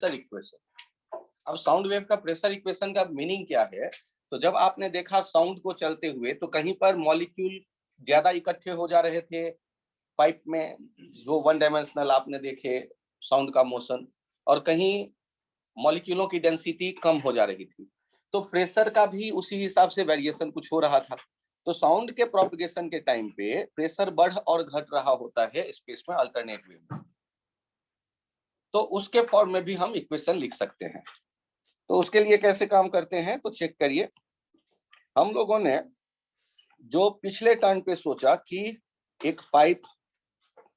Pressure equation. अब sound wave का pressure equation का मीनिंग क्या है? तो जब आपने देखा साउंड को चलते हुए तो कहीं पर मॉलिक्यूल ज्यादा इकट्ठे हो जा रहे थे पाइप में, जो वन डायमेंशनल आपने देखे साउंड का मोशन, और कहीं मॉलिक्यूलों की डेंसिटी कम हो जा रही थी, तो प्रेशर का भी उसी हिसाब से वेरिएशन कुछ हो रहा था। तो साउंड के प्रोपगेशन के टाइम पे प्रेशर बढ़ और घट रहा होता है स्पेस में अल्टरनेट वेव में। तो उसके फॉर्म में भी हम इक्वेशन लिख सकते हैं। तो उसके लिए कैसे काम करते हैं तो चेक करिए। हम लोगों ने जो पिछले टर्न पे सोचा कि एक पाइप,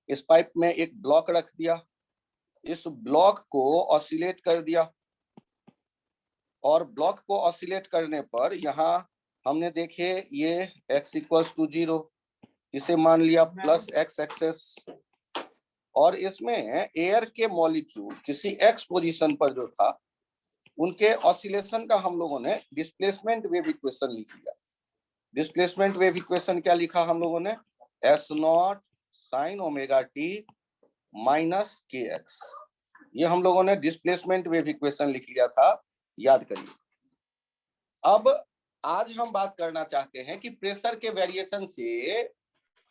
इस पाइप में एक ब्लॉक रख दिया, इस ब्लॉक को ऑसिलेट कर दिया, और ब्लॉक को ऑसिलेट करने पर यहाँ हमने देखे ये x इक्वल्स टू 0, इसे मान लिया प्लस x एक्सेस, और इसमें एयर के मॉलिक्यूल किसी x पोजीशन पर जो था उनके ऑसिलेशन का हम लोगों ने डिस्प्लेसमेंट वेव इक्वेशन लिख लिया। डिस्प्लेसमेंट वेव इक्वेशन क्या लिखा हम लोगों ने? S0 sin omega t minus kx। ये हम लोगों ने डिस्प्लेसमेंट वेव इक्वेशन लिख लिया था, याद करिए। अब आज हम बात करना चाहते हैं कि प्रेशर के वेरिएशन से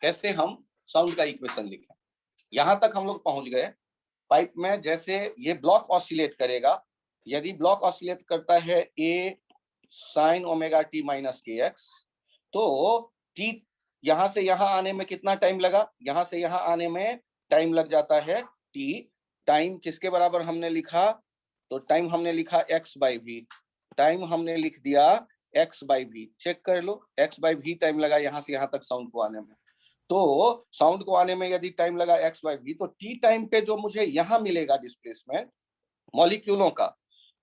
कैसे हम साउंड का इक्वेशन लिखें। यहां तक हम लोग पहुंच गए। पाइप में जैसे ये ब्लॉक ऑसिलेट करेगा, यदि ब्लॉक ऑसिलेट करता है a sin omega t minus kx, तो t यहां से यहां आने में कितना टाइम लगा? यहां से यहां आने में टाइम लग जाता है t। टाइम किसके बराबर हमने लिखा? तो टाइम हमने लिखा x बाई v। टाइम हमने लिख दिया x बाई v। चेक कर लो, x बाई v टाइम लगा यहाँ से यहाँ तक साउंड को आने में। तो साउंड को आने में यदि टाइम लगा x बाई v, तो t टाइम पे जो मुझे यहाँ मिलेगा डिस्प्लेसमेंट मॉलिक्यूलों का,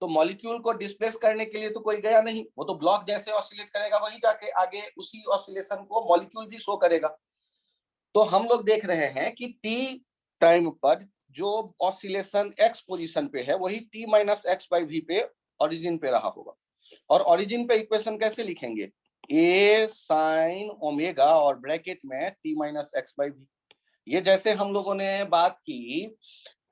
तो मॉलिक्यूल को डिस्प्लेस करने के लिए तो कोई गया नहीं, वो तो ब्लॉक जैसे ऑसिलेट करेगा वही जाके आगे उसी ऑसिलेशन को मॉलिक्यूल भी शो करेगा। तो हम लोग देख रहे हैं कि t टाइम पर जो ऑसिलेशन x पोजीशन पे है वही t minus x by v पे ओरिजिन पे रहा होगा। और ओरिजिन पे इक्वेशन कैसे लिखेंगे? a sin ओमेगा और ब्रैकेट में t minus x by v। ये जैसे हम लोगों ने बात की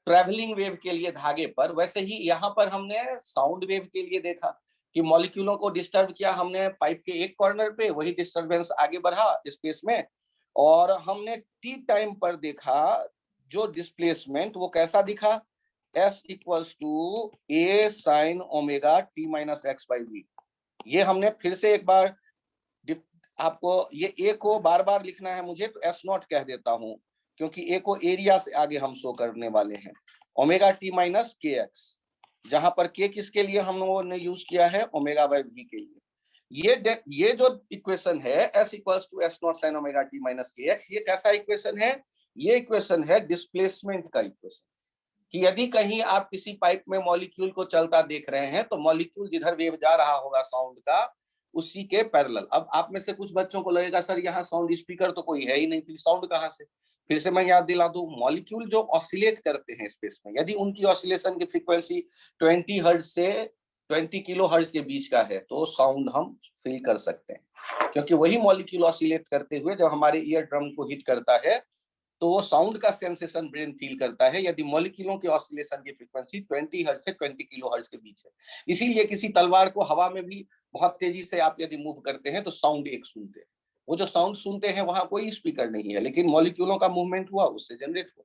ट्रैवलिंग वेव के लिए धागे पर, वैसे ही यहाँ पर हमने साउंड वेव के लिए देखा कि मॉलिक्यूलों को डिस्टर्ब किया हमने पाइप के एक कॉर्नर पे, वही डिस्टरबेंस आगे बढ़ा स्पेस में, और हमने टी टाइम पर देखा जो डिस्प्लेसमेंट वो कैसा दिखा? s equals to a sin omega t minus x by v। ये हमने फिर से एक बार आपको ये a को बार बार लिखना है मुझे, तो s0 कह देता हूं क्योंकि a को एरिया से आगे हम शो करने वाले हैं। ओमेगा t माइनस kx, जहां पर k किसके लिए हम लोगों ने यूज किया है? ओमेगा बाई v के लिए। ये जो इक्वेशन है s equals to s0 sin omega t minus kx, ये कैसा इक्वेशन है? ये इक्वेशन है डिस्प्लेसमेंट का इक्वेशन, कि यदि कहीं आप किसी पाइप में मॉलिक्यूल को चलता देख रहे हैं तो मॉलिक्यूल जिधर वेव जा रहा होगा साउंड का उसी के पैरेलल। अब आप में से कुछ बच्चों को लगेगा सर यहाँ साउंड स्पीकर तो कोई है ही नहीं, फिर साउंड कहाँ से? फिर से मैं याद दिला दूं, मॉलिक्यूल जो ऑसिलेट करते हैं स्पेस में, यदि उनकी ऑसिलेशन की फ्रीक्वेंसी 20 हर्ट्ज से 20 किलो हर्ट्ज के बीच का है तो साउंड हम फील कर सकते हैं, क्योंकि वही मॉलिक्यूल ऑसिलेट करते हुए जब हमारे ईयर ड्रम को हिट करता है तो वो साउंड का सेंसेशन ब्रेन फील करता है यदि मॉलिक्यूलों के ऑसिलेशन की फ्रीक्वेंसी 20 हर्ट्ज से 20 किलो हर्ट्ज के बीच है। इसीलिए किसी तलवार को हवा में भी बहुत तेजी से आप यदि मूव करते हैं तो साउंड एक सुनते हैं। वो जो साउंड सुनते हैं वहां कोई स्पीकर नहीं है, लेकिन मॉलिक्यूलों का मूवमेंट हुआ उससे जनरेट हुआ।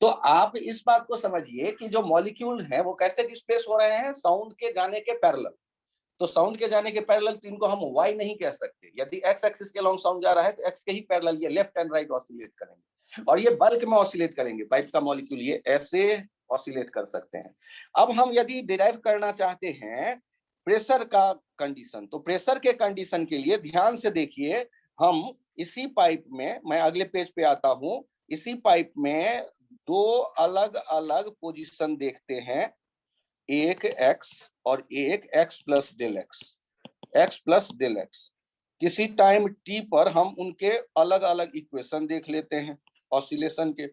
तो आप इस बात को समझिए कि जो मॉलिक्यूल है वो कैसे डिस्प्लेस हो रहे हैं? साउंड के जाने के पैरेलल। तो साउंड के जाने के पैरेलल तो इनको हम वाई नहीं कह सकते। यदि एक्स एक्सिस के लॉन्ग साउंड जा रहा है तो एक्स के ही पैरेलल ये लेफ्ट एंड राइट ऑसिलेट करेंगे, और ये बल्क में ऑसिलेट करेंगे। पाइप का मॉलिक्यूल ये ऐसे ऑसिलेट कर सकते हैं। अब हम यदि डिराइव करना चाहते हैं प्रेशर का कंडीशन, तो प्रेशर के कंडीशन के लिए ध्यान से देखिए, हम इसी पाइप में, मैं अगले पेज पे आता हूं, इसी पाइप में दो अलग अलग पोजीशन देखते हैं, एक x और एक x plus del x, x plus del x। किसी टाइम t पर हम उनके अलग अलग इक्वेशन देख लेते हैं ऑसिलेशन के।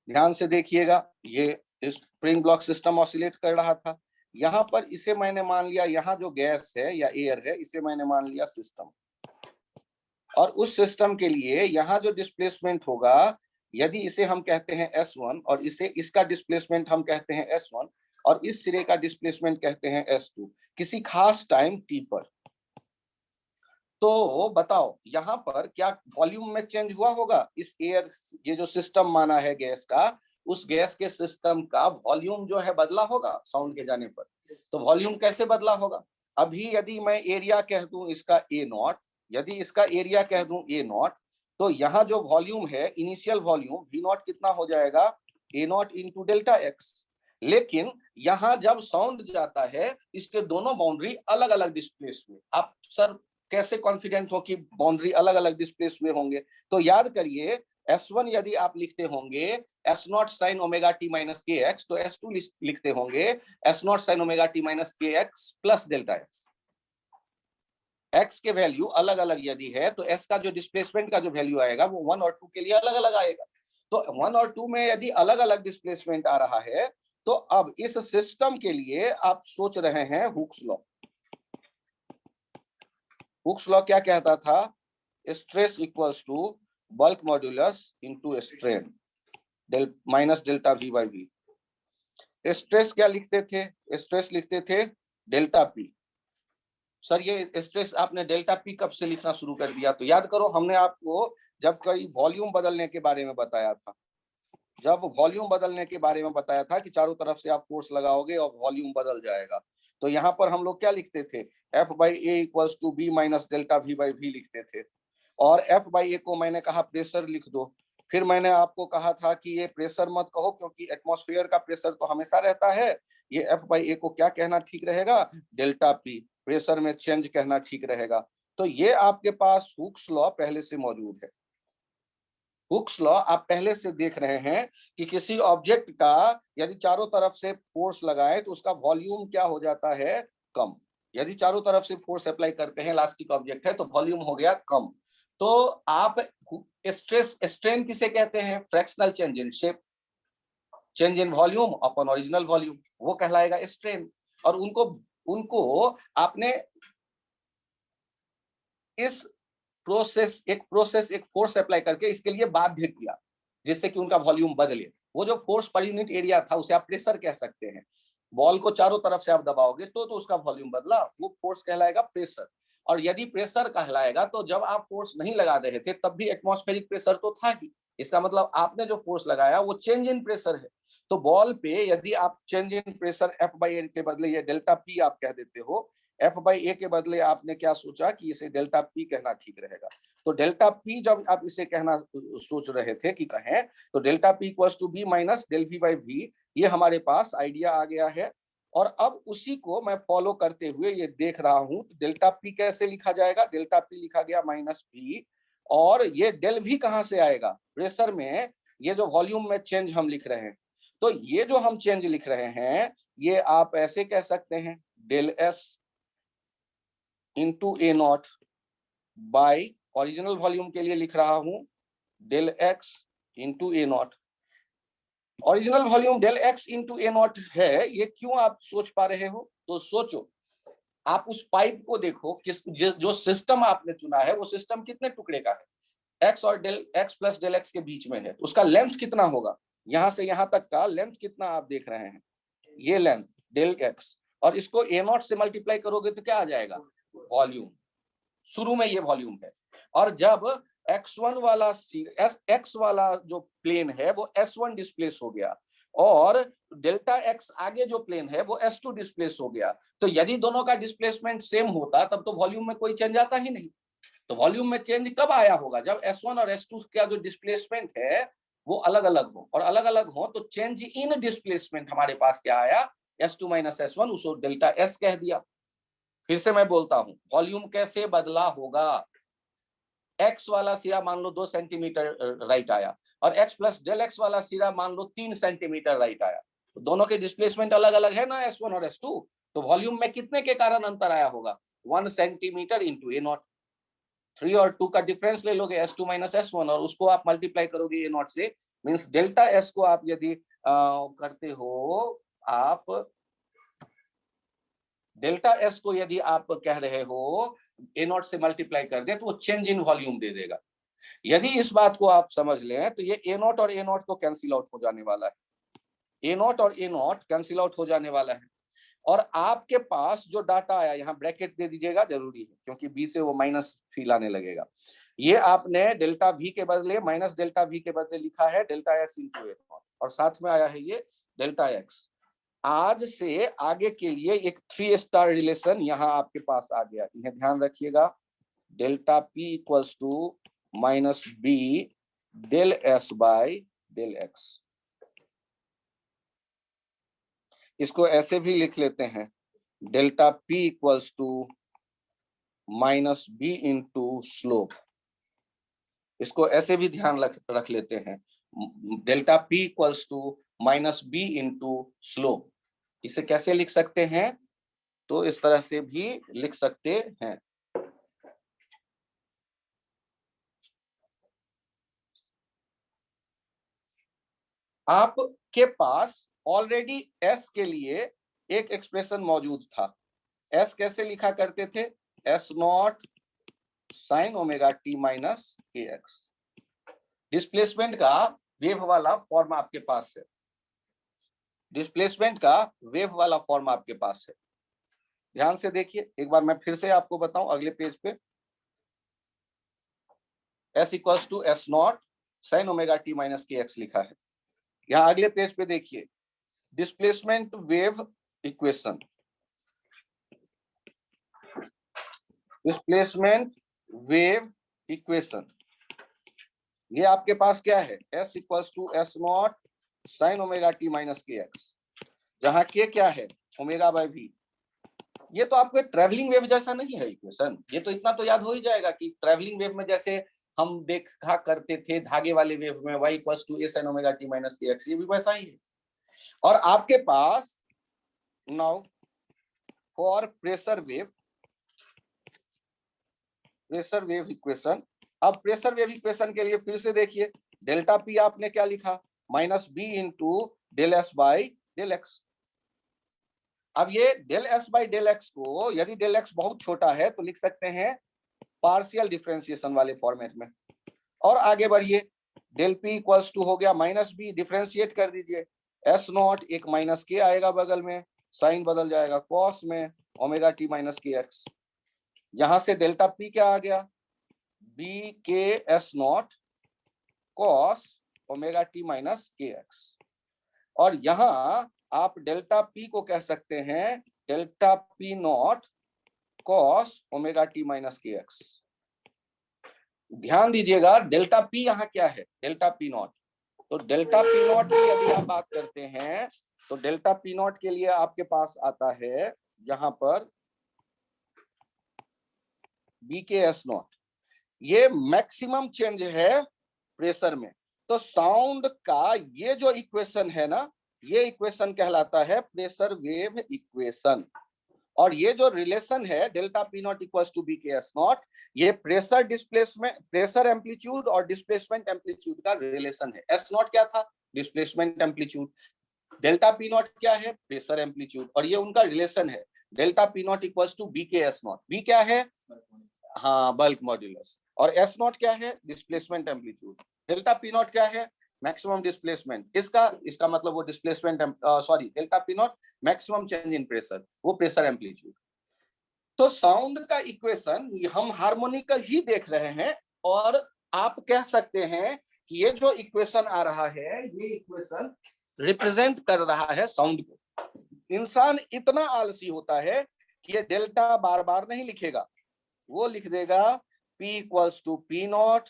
ध्यान से देखिएगा, ये स्प्रिंग ब्लॉक सिस्टम ऑसिलेट कर रहा था, यहाँ पर इसे मैंने मान लिया, यहाँ जो गैस है या एयर है इसे मैंने मान लिया सिस्टम, और उस सिस्टम के लिए यहाँ जो डिस्प्लेसमेंट होगा यदि इसे हम कहते हैं S1 और इसे इसका डिस्प्लेसमेंट हम कहते हैं S1 और इस सिरे का डिस्प्लेसमेंट कहते हैं S2 किसी खास टाइम t पर, तो बताओ यहाँ पर क्या वॉल्यूम में चेंज हुआ होगा? इस एयर, ये जो सिस्टम माना है गैस का, उस गैस के सिस्टम का वॉल्यूम जो है बदला होगा साउंड के जाने पर। तो वॉल्यूम कैसे बदला होगा? अभी यदि मैं एरिया कह दूं इसका A0, यदि इसका एरिया कह दूं A0, तो यहाँ जो वॉल्यूम है, इनिशियल वॉल्यूम V0 कितना हो जाएगा? A0 into delta x. लेकिन यहाँ जब साउंड जाता है, इसके दोनों बाउंड्री अलग अलग डिस्प्लेस हुए। आप सर कैसे कॉन्फिडेंट हो कि बाउंड्री अलग अलग डिस्प्लेस हुए होंगे? तो याद करिए, S1 यदि आप लिखते होंगे S0 sin omega t minus के एक्स, तो S2 लिखते होंगे S0 sin omega t minus के x plus delta x. X के वैल्यू अलग अलग यदि है तो एस का जो डिस्प्लेसमेंट का जो वैल्यू आएगा वो 1 और 2 के लिए अलग अलग आएगा। तो 1 और 2 में यदि अलग अलग डिस्प्लेसमेंट आ रहा है, तो अब इस सिस्टम के लिए आप सोच रहे हैं हुक्स लॉ। हुक्स लॉ क्या कहता था? Stress equals to bulk modulus into strain minus delta V by V. Stress क्या लिखते थे? स्ट्रेस लिखते थे डेल्टा पी। सर ये स्ट्रेस आपने डेल्टा पी कब से लिखना शुरू कर दिया? तो याद करो, हमने आपको जब कई वॉल्यूम बदलने के बारे में बताया था, जब वॉल्यूम बदलने के बारे में बताया था कि चारों तरफ से आप फोर्स लगाओगे और वॉल्यूम बदल जाएगा, तो यहाँ पर हम लोग क्या लिखते थे? F by A equals to B minus delta V by V लिखते थे। और एफ बाई ए को मैंने कहा प्रेशर लिख दो। फिर मैंने आपको कहा था कि ये प्रेशर मत कहो क्योंकि एटमॉस्फेयर का प्रेशर तो हमेशा रहता है, ये एफ बाई ए को क्या कहना ठीक रहेगा? डेल्टा पी, प्रेशर में चेंज कहना ठीक रहेगा। तो ये आपके पास हुक्स लॉ पहले से मौजूद है। हुक्स लॉ आप पहले से देख रहे हैं कि किसी ऑब्जेक्ट का यदि चारों तरफ से फोर्स लगाए तो उसका वॉल्यूम क्या हो जाता है? कम। यदि चारों तरफ से फोर्स अप्लाई करते हैं, इलास्टिक ऑब्जेक्ट है, तो वॉल्यूम हो गया कम। तो आप स्ट्रेस स्ट्रेन किसे कहते हैं? Fractional change in shape, change in volume upon original volume, वो कहलाएगा स्ट्रेन। और उनको उनको आपने इस प्रोसेस एक फोर्स अप्लाई करके इसके लिए बाध्य किया जिससे कि उनका वॉल्यूम बदले। वो जो फोर्स पर यूनिट एरिया था उसे आप प्रेशर कह सकते हैं। बॉल को चारों तरफ से आप दबाओगे तो उसका वॉल्यूम बदला, वो फोर्स कहलाएगा प्रेशर। और यदि प्रेशर कहलाएगा तो जब आप फोर्स नहीं लगा रहे थे तब भी एटमॉस्फेरिक प्रेशर तो था ही। इसका मतलब आपने जो फोर्स लगाया वो चेंज इन प्रेशर है। तो बॉल पे यदि आप change in pressure F by A के बदले ये डेल्टा पी आप कह देते हो, एफ बाई ए के बदले आपने क्या सोचा कि इसे डेल्टा पी कहना ठीक रहेगा। तो डेल्टा पी जब आप इसे कहना सोच रहे थे कि कहें, तो delta P equals to B minus del V by V, ये हमारे पास आइडिया आ गया है। और अब उसी को मैं फॉलो करते हुए ये देख रहा हूं, तो डेल्टा पी कैसे लिखा जाएगा? डेल्टा पी लिखा गया माइनस पी, और ये डेल वी कहां से आएगा? प्रेशर में ये जो वॉल्यूम में चेंज हम लिख रहे हैं, तो ये जो हम चेंज लिख रहे हैं ये आप ऐसे कह सकते हैं del S into A naught by, original volume के लिए लिख रहा हूं del X into A naught. Original volume del X into A naught है, ये क्यों आप सोच पा रहे हो? तो सोचो, आप उस पाइप को देखो, किस जो सिस्टम आपने चुना है वो सिस्टम कितने टुकड़े का है? एक्स और del X plus del X के बीच में है, तो उसका लेंथ कितना होगा? यहां से यहां तक का लेंथ कितना आप देख रहे हैं? ये लेंथ डेल एक्स, और इसको ए नॉट से मल्टीप्लाई करोगे तो क्या आ जाएगा? वॉल्यूम। शुरू में ये वॉल्यूम है, और जब x1 वाला x वाला जो प्लेन है वो s1 डिस्प्लेस हो गया, और डेल्टा x आगे जो प्लेन है वो s2 डिस्प्लेस हो गया, तो यदि दोनों का डिस्प्लेसमेंट सेम होता तब तो वॉल्यूम में कोई चेंज आता ही नहीं। तो वॉल्यूम में चेंज कब आया होगा? जब s1 और s2 का जो डिस्प्लेसमेंट है वो अलग अलग हो, और अलग अलग हो तो चेंज इन डिस्प्लेसमेंट हमारे पास क्या आया? s2 माइनस s1, उसको डेल्टा s कह दिया। फिर से मैं बोलता हूं, वॉल्यूम कैसे बदला होगा? एक्स वाला सिरा मान लो 2 सेंटीमीटर राइट आया, और एक्स प्लस डेल एक्स वाला सिरा मान लो 3 सेंटीमीटर राइट आया, तो दोनों के डिस्प्लेसमेंट अलग अलग है ना, S1 और S2। तो वॉल्यूम में कितने के कारण अंतर आया होगा? 1 सेंटीमीटर इंटू ए नॉट। 3 और 2 का डिफरेंस ले लोगे, S2 माइनस S1, और उसको आप मल्टीप्लाई करोगे ए नॉट से, मीन्स डेल्टा एस को आप यदि करते हो, आप डेल्टा एस को यदि आप कह रहे हो ए नॉट से मल्टीप्लाई कर दे तो वो चेंज इन वॉल्यूम दे देगा। यदि इस बात को आप समझ लें तो ये ए नॉट और ए नॉट को कैंसिल आउट हो जाने वाला है, ए नॉट और ए नॉट कैंसिल आउट हो जाने वाला है। और आपके पास जो डाटा आया, यहाँ ब्रैकेट दे दीजिएगा, जरूरी है क्योंकि बी से वो माइनस फील आने लगेगा। ये आपने डेल्टा वी के बदले माइनस डेल्टा वी के बदले लिखा है delta S into A not, और साथ में आया है ये डेल्टा एक्स। आज से आगे के लिए एक 3 स्टार रिलेशन यहाँ आपके पास आ गया, इन्हें ध्यान रखिएगा। Delta P equals to minus B del S by del X. इसको ऐसे भी लिख लेते हैं, delta P equals to minus B into slope. इसको ऐसे भी ध्यान रख लेते हैं, delta P equals to minus B into slope. इसे कैसे लिख सकते हैं? तो इस तरह से भी लिख सकते हैं। आपके पास ऑलरेडी एस के लिए एक एक्सप्रेशन मौजूद था। एस कैसे लिखा करते थे? S naught sine omega T minus के एक्स। डिस्प्लेसमेंट का वेव वाला फॉर्म आपके पास है, डिस्प्लेसमेंट का वेव वाला फॉर्म आपके पास है। ध्यान से देखिए, एक बार मैं फिर से आपको बताऊं, अगले पेज पे S equals to S naught sine omega T minus के एक्स लिखा है। यहाँ अगले पेज पे देखिए, displacement wave equation, displacement wave equation, ये आपके पास क्या है? S equals to S naught sine omega T minus के एक्स, जहां के क्या है? Omega by V. ये तो आपको ट्रैवलिंग वेव जैसा नहीं है इक्वेशन, ये तो इतना तो याद हो ही जाएगा कि ट्रैवलिंग वेव में जैसे हम देखा करते थे धागे वाले वेव में y equals to a sin omega t minus के एक्स, ये भी वैसा ही है। और आपके पास now for pressure wave equation, अब प्रेशर वेव इक्वेशन के लिए फिर से देखिए, डेल्टा पी आपने क्या लिखा? Minus B into del S by del X. अब ये del S by del X को यदि डेल एक्स बहुत छोटा है तो लिख सकते हैं पार्शियल डिफरेंशिएशन वाले फॉर्मेट में। और आगे बढ़िए, डेल पी इक्वल्स टू हो गया माइनस बी, डिफरेंशिएट कर दीजिए, एस नॉट एक माइनस के आएगा बगल में, साइन बदल जाएगा कॉस में, ओमेगा टी माइनस के एक्स। यहां से डेल्टा पी क्या आ गया? B K S not cos omega T minus के एक्स। और यहां आप डेल्टा पी को कह सकते हैं delta P naught cos omega T minus के एक्स। ध्यान दीजिएगा, डेल्टा पी यहाँ क्या है? Delta P not. तो डेल्टा पी नॉट की यदि आप बात करते हैं तो डेल्टा पी नॉट के लिए आपके पास आता है यहां पर बी के एस नॉट, ये मैक्सिमम चेंज है प्रेशर में। तो साउंड का ये जो इक्वेशन है ना, ये इक्वेशन कहलाता है प्रेशर वेव इक्वेशन। और ये जो रिलेशन है delta P naught equals to B K S naught, ये प्रेशर डिस्प्लेसमेंट, प्रेशर एम्पलीट्यूड और डिस्प्लेसमेंट एम्पलीट्यूड का रिलेशन है। एस नॉट क्या था? Displacement amplitude. Delta P naught क्या है? Pressure amplitude. और ये उनका रिलेशन है, delta P naught equals to B K S naught. B क्या है? हाँ, बल्क मॉड्यूलस। और एस नॉट क्या है? Displacement amplitude. Delta P naught क्या है? Maximum displacement. इसका मतलब वो displacement sorry, delta P not maximum change in pressure, वो प्रेशर एम्पलीट्यूड। तो साउंड का इक्वेशन हम हार्मोनिकल ही देख रहे हैं, और आप कह सकते हैं कि ये जो इक्वेशन आ रहा है, ये इक्वेशन रिप्रेजेंट कर रहा है साउंड को। इंसान इतना आलसी होता है कि ये डेल्टा बार बार नहीं लिखेगा, वो लिख देगा P equals to P naught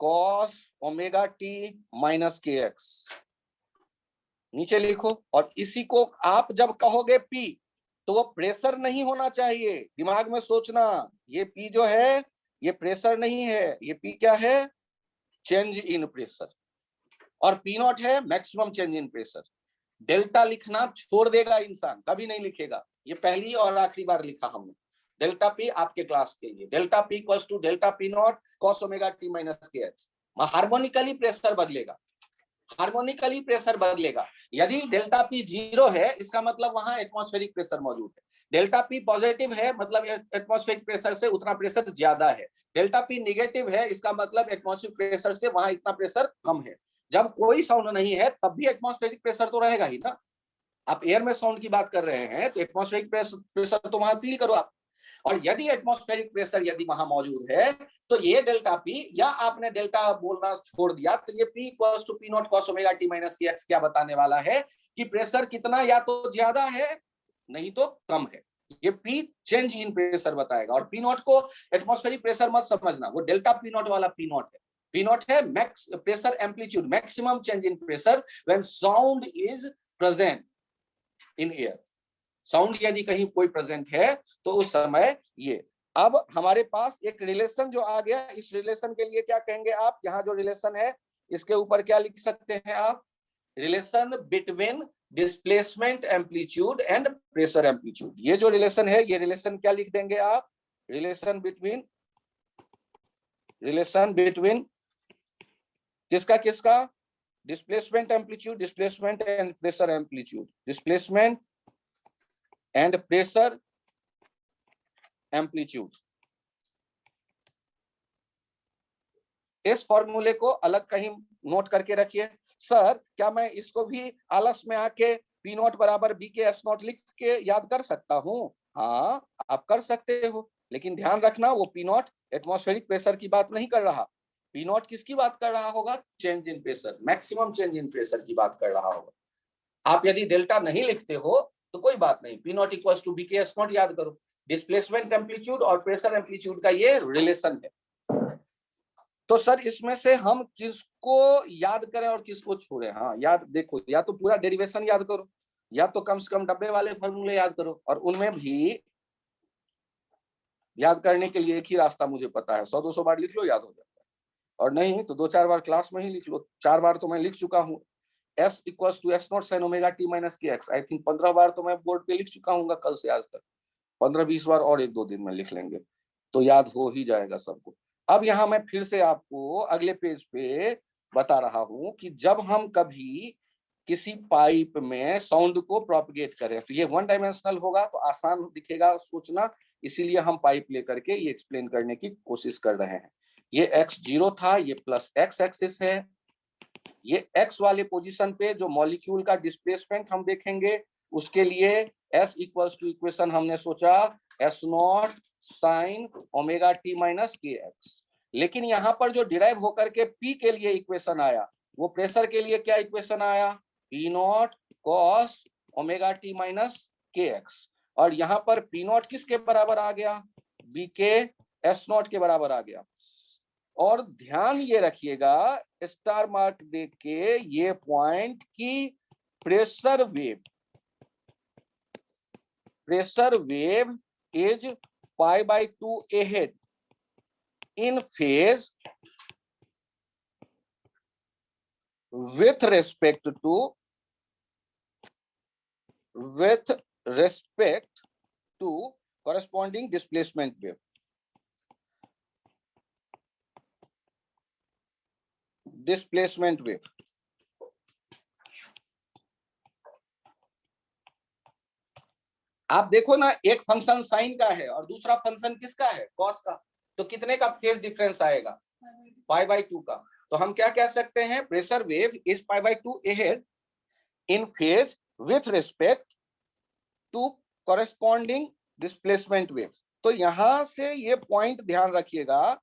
cos omega T minus के एक्स, नीचे लिखो। और इसी को आप जब कहोगे P, तो वो प्रेशर नहीं होना चाहिए, दिमाग में सोचना। ये P जो है ये प्रेशर नहीं है, ये P क्या है? Change in pressure. और P नॉट है maximum change in pressure. Delta लिखना छोड़ देगा इंसान, कभी नहीं लिखेगा। ये पहली और आखिरी बार लिखा हमने। डेल्टा पी आपके क्लास के लिए, delta P equals to delta P naught cos omega T minus के एक्स। हार्मोनिकली प्रेशर बदलेगा, हार्मोनिकली प्रेशर बदलेगा। यदि डेल्टा पी 0 है, इसका मतलब वहां एटमॉस्फेरिक प्रेशर मौजूद है। डेल्टा पी पॉजिटिव है मतलब एटमॉस्फेरिक प्रेशर से उतना प्रेशर ज्यादा है, डेल्टा पी निगेटिव है इसका मतलब एटमॉस्फेरिक प्रेशर से वहां इतना प्रेशर कम है। जब कोई साउंड नहीं है तब भी एटमॉस्फेरिक प्रेशर तो रहेगा ही ना। आप एयर में साउंड की बात कर रहे हैं तो एटमॉस्फेरिक प्रेशर तो वहां फील करो आप। और यदि एटमॉस्फेरिक प्रेशर यदि वहां मौजूद है तो ये डेल्टा पी, या आपने डेल्टा बोलना छोड़ दिया तो ये P equals to P naught cos omega t minus के एक्स क्या बताने वाला है कि प्रेशर कितना या तो ज्यादा है नहीं तो कम है। ये P चेंज इन प्रेशर बताएगा। और P नॉट को एटमॉस्फेरिक प्रेशर मत समझना, वो डेल्टा P नॉट वाला P नॉट है। P नॉट है max pressure amplitude, maximum change in pressure when sound is present in air. Sound यदि कहीं कोई प्रेजेंट है तो उस समय ये। अब हमारे पास एक रिलेशन जो आ गया, इस रिलेशन के लिए क्या कहेंगे आप, यहाँ जो रिलेशन है इसके ऊपर क्या लिख सकते हैं आप, relation between displacement amplitude and pressure amplitude. ये जो रिलेशन है ये रिलेशन क्या लिख देंगे आप, रिलेशन बिटवीन किसका किसका, displacement amplitude, displacement and pressure amplitude, displacement and pressure amplitude. इस फॉर्मूले को अलग कहीं नोट करके रखिए। सर क्या मैं इसको भी आलस में आके पी नॉट बराबर बी के एस नॉट लिख के याद कर सकता हूं? हाँ आप कर सकते हो, लेकिन ध्यान रखना वो पी नॉट एटमॉस्फेरिक प्रेशर की बात नहीं कर रहा। पी नॉट किसकी बात कर रहा होगा, change in pressure, maximum change in pressure की बात कर रहा होगा। आप यदि डेल्टा नहीं लिखते हो तो कोई बात नहीं, P naught equals to B K S naught याद करो। डिस्प्लेसमेंट एम्पलीट्यूड और प्रेशर एम्पलीट्यूड का ये रिलेशन है। तो सर इसमें से हम किसको याद करें और किसको छोड़ें? हाँ याद देखो, या तो पूरा डेरिवेशन याद करो या तो कम से कम डब्बे वाले फॉर्मूले याद करो। और उनमें भी याद करने के लिए एक ही रास्ता मुझे पता है, 100-200 बार लिख लो याद हो जाता है, और नहीं तो 2-4 बार क्लास में ही लिख लो। 4 बार तो मैं लिख चुका हूँ, S equals to S naught sine omega t minus के एक्स। आई थिंक 15 बार तो मैं बोर्ड पे लिख चुका हूँ कल से आज तक। 15-20 बार और 1-2 दिन में लिख लेंगे तो याद हो ही जाएगा सबको। अब यहाँ मैं फिर से आपको अगले पेज पे बता रहा हूं कि जब हम कभी किसी पाइप में साउंड को प्रोपगेट करें तो ये 1 डायमेंशनल होगा तो आसान दिखेगा सोचना, इसीलिए हम पाइप लेकर के ये एक्सप्लेन करने की कोशिश कर रहे हैं। ये x0 था, ये प्लस x एक्सिस है। ये x वाले पोजीशन पे जो मॉलिक्यूल का डिस्प्लेसमेंट हम देखेंगे उसके लिए s इक्वल्स टू इक्वेशन हमने सोचा S naught sine omega t minus के एक्स। लेकिन यहाँ पर जो डिराइव होकर के P के लिए इक्वेशन आया वो प्रेशर के लिए क्या इक्वेशन आया, P naught cos omega t minus के एक्स। और यहाँ पर P नॉट किसके बराबर आ गया, B के S नॉट के बराबर आ गया। और ध्यान ये रखिएगा स्टार मार्क देख के ये पॉइंट की pressure wave is π/2 ahead in phase with respect to corresponding displacement wave। आप देखो ना, एक फंक्शन साइन का है और दूसरा फंक्शन किसका है, कॉस का, तो कितने का फेज डिफरेंस आएगा, π/2 का। तो हम क्या कह सकते हैं, pressure wave is π/2 ahead in phase with respect to corresponding displacement wave. तो यहां से ये पॉइंट ध्यान रखिएगा,